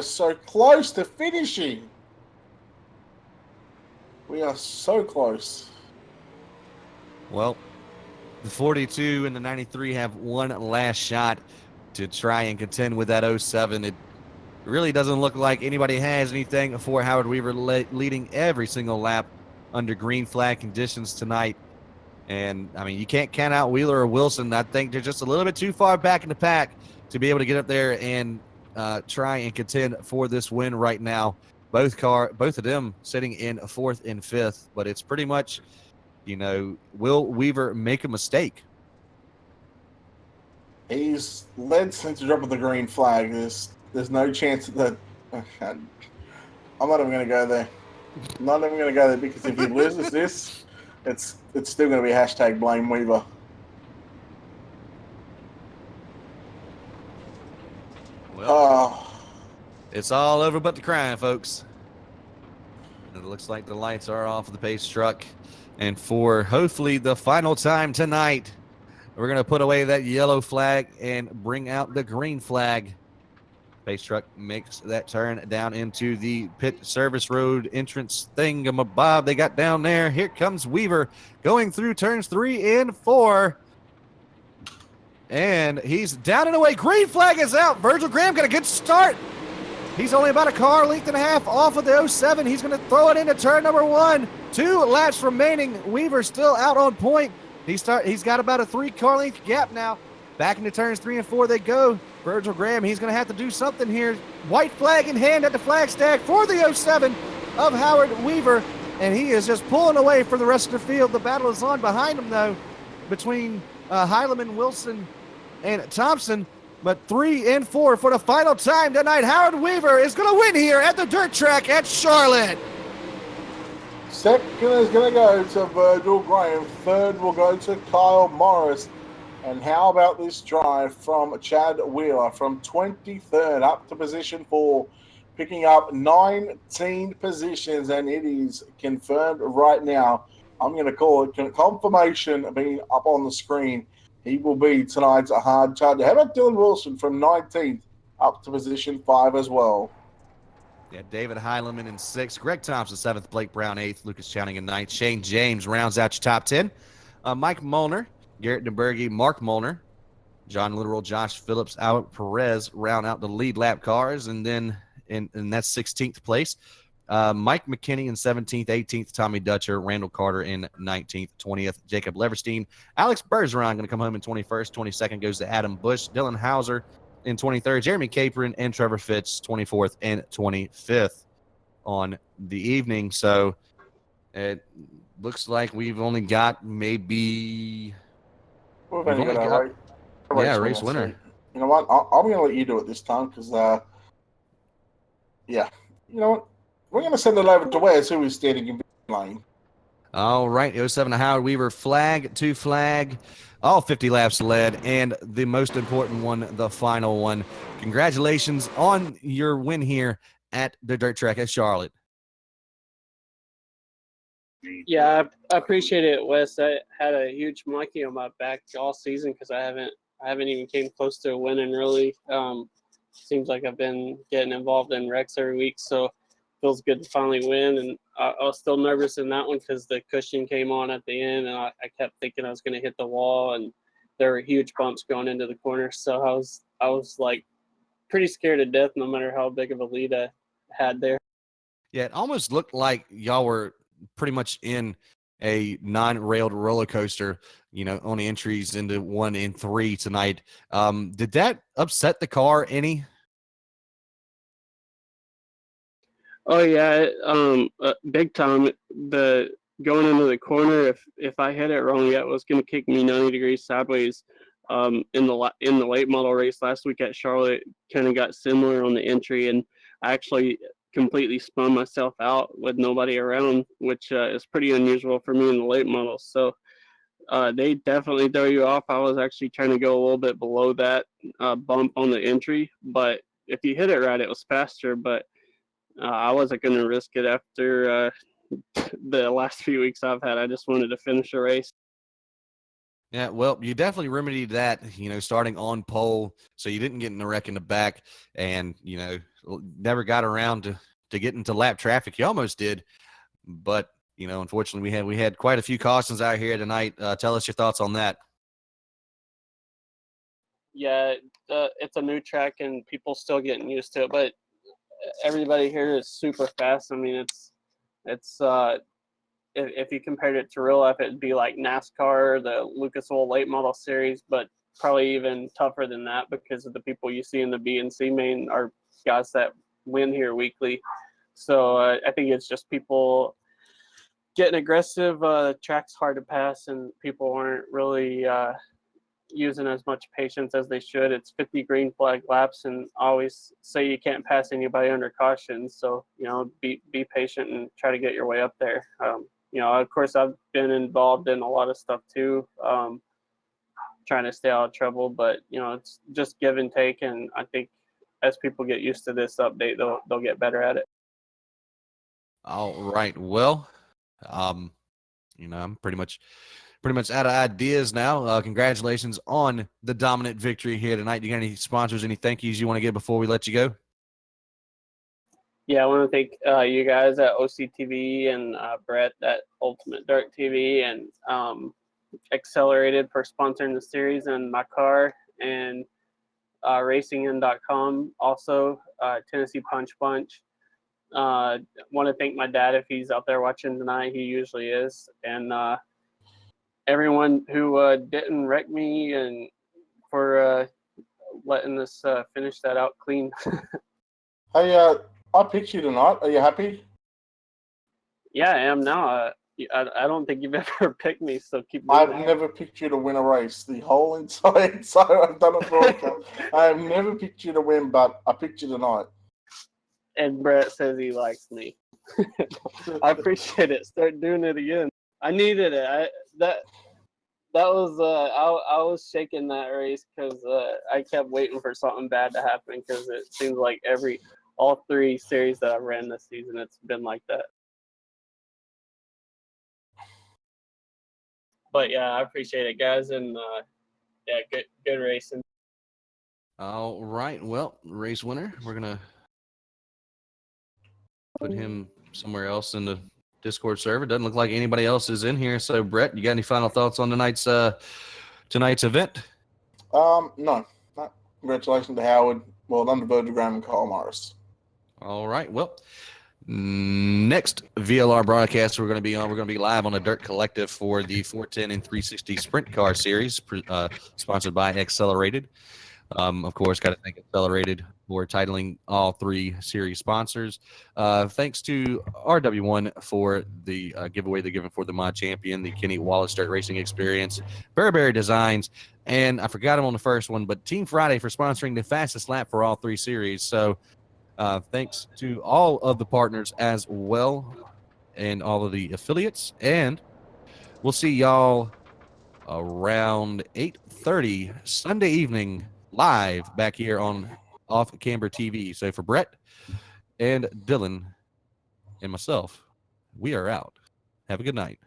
so close to finishing. We are so close. Well, the 42 and the 93 have one last shot to try and contend with that 07. It really doesn't look like anybody has anything for Howard Weaver leading every single lap under green flag conditions tonight. And, I mean, you can't count out Wheeler or Wilson. I think they're just a little bit too far back in the pack to be able to get up there and try and contend for this win right now. Both of them sitting in 4th and 5th. But it's pretty much, will Weaver make a mistake? He's led since the drop of the green flag. There's no chance that I'm not even going to go there. I'm not even going to go there because if he loses this, it's still going to be hashtag blame Weaver. Well, it's all over but the crying, folks. And it looks like the lights are off of the pace truck. And for hopefully the final time tonight, we're going to put away that yellow flag and bring out the green flag. Pace truck makes that turn down into the pit service road entrance thingamabob they got down there. Here comes Weaver going through turns 3 and 4. And he's down and away. Green flag is out. Virgil Graham got a good start. He's only about a car length and a half off of the 07. He's going to throw it into turn number 1. 2 laps remaining. Weaver still out on point. He's got about a 3-car length gap now. Back into turns 3 and 4 they go. Virgil Graham, he's going to have to do something here. White flag in hand at the flag stack for the 07 of Howard Weaver. And he is just pulling away from the rest of the field. The battle is on behind him, though, between Heileman, Wilson, and Thompson. But 3 and 4 for the final time tonight. Howard Weaver is going to win here at the dirt track at Charlotte. 2nd is going to go to Virgil Graham. 3rd will go to Kyle Morris. And how about this drive from Chad Wheeler from 23rd up to position 4, picking up 19 positions, and it is confirmed right now. I'm going to call it confirmation being up on the screen. He will be tonight's hard charger. How about Dylan Wilson from 19th up to position 5 as well? Yeah, David Heileman in 6th, Greg Thompson 7th, Blake Brown 8th, Lucas Chowning in 9th, Shane James rounds out your top 10. Mike Molnar, Garrett DeBerge, Mark Molnar, John Literal, Josh Phillips, Albert Perez round out the lead lap cars, and then and that's 16th place. Mike McKinney in 17th, 18th, Tommy Dutcher, Randall Carter in 19th, 20th, Jacob Leverstein. Alex Bergeron going to come home in 21st, 22nd goes to Adam Bush, Dylan Hauser in 23rd, Jeremy Capron, and Trevor Fitz 24th and 25th on the evening. So it looks like we've only got maybe We've only got a race winner. So, you know what? I'm going to let you do it this time because, yeah, you know what? We're going to send it over to Wes, who is standing in lane. All right, 07 to Howard Weaver, flag to flag, all 50 laps led, and the most important one, the final one. Congratulations on your win here at the dirt track at Charlotte. Yeah, I appreciate it, Wes. I had a huge monkey on my back all season because I haven't even came close to winning really. Seems like I've been getting involved in wrecks every week, so feels good to finally win. And I was still nervous in that one because the cushion came on at the end, and I kept thinking I was going to hit the wall, and there were huge bumps going into the corner. So I was like pretty scared to death, no matter how big of a lead I had there. Yeah, it almost looked like y'all were pretty much in a non-railed roller coaster, on entries into 1 and 3 tonight. Did that upset the car any? Oh yeah, big time. The going into the corner, if I hit it wrong, it was going to kick me 90 degrees sideways. In the late model race last week at Charlotte, kind of got similar on the entry, and I actually completely spun myself out with nobody around, which is pretty unusual for me in the late models. So they definitely throw you off. I was actually trying to go a little bit below that bump on the entry, but if you hit it right, it was faster. But I wasn't going to risk it after the last few weeks I've had. I just wanted to finish the race. Yeah, well, you definitely remedied that, starting on pole, so you didn't get in the wreck in the back, and, never got around to get into lap traffic. You almost did, but, unfortunately we had quite a few cautions out here tonight. Tell us your thoughts on that. Yeah, it's a new track, and people still getting used to it, but everybody here is super fast. I mean, it's if you compared it to real life, it'd be like NASCAR, the Lucas Oil Late Model Series, but probably even tougher than that because of the people you see in the B and C main are guys that win here weekly. So I think it's just people getting aggressive. Track's hard to pass, and people aren't really using as much patience as they should. It's 50 green flag laps, and I always say you can't pass anybody under caution. So, be patient and try to get your way up there. Of course, I've been involved in a lot of stuff too, trying to stay out of trouble, but, it's just give and take. And I think as people get used to this update, they'll get better at it. All right. Well, I'm pretty much out of ideas now. Congratulations on the dominant victory here tonight. You got any sponsors, any thank yous you want to give before we let you go? Yeah, I want to thank you guys at OCTV and Brett at Ultimate Dirt TV and X.CELERATED for sponsoring the series and my car, and racingin.com also, Tennessee Punch Bunch. Want to thank my dad if he's out there watching tonight. He usually is. And everyone who didn't wreck me and for letting us finish that out clean. Hey, I picked you tonight. Are you happy? Yeah, I am now. I don't think you've ever picked me, so keep doing I've that. never picked you to win a race the whole entire so I've done it for I have never picked you to win, but I picked you tonight. And Brett says he likes me. I appreciate it. Start doing it again. I needed it. That was I was shaking that race because I kept waiting for something bad to happen because it seems like all 3 series that I've ran this season, it's been like that. But yeah, I appreciate it, guys, and yeah, good racing. All right. Well, race winner. We're gonna put him somewhere else in the Discord server. Doesn't look like anybody else is in here. So, Brett, you got any final thoughts on tonight's event? No. Congratulations to Howard. Well done to Berger Graham and Kyle Morris. All right. Well, Next VLR broadcast we're going to be on, we're going to be live on the Dirt Collective for the 410 and 360 Sprint Car Series, sponsored by X.CELERATED. Of course, got to thank X.CELERATED for titling all 3 series sponsors. Thanks to RW1 for the giveaway they're giving for the Mod Champion, the Kenny Wallace Dirt Racing Experience, Burberry Designs, and I forgot him on the first one, but Team Friday for sponsoring the fastest lap for all 3 series. So thanks to all of the partners as well and all of the affiliates. And we'll see y'all around 8:30 Sunday evening live back here on Off Camber TV. So for Brett and Dylan and myself, we are out. Have a good night.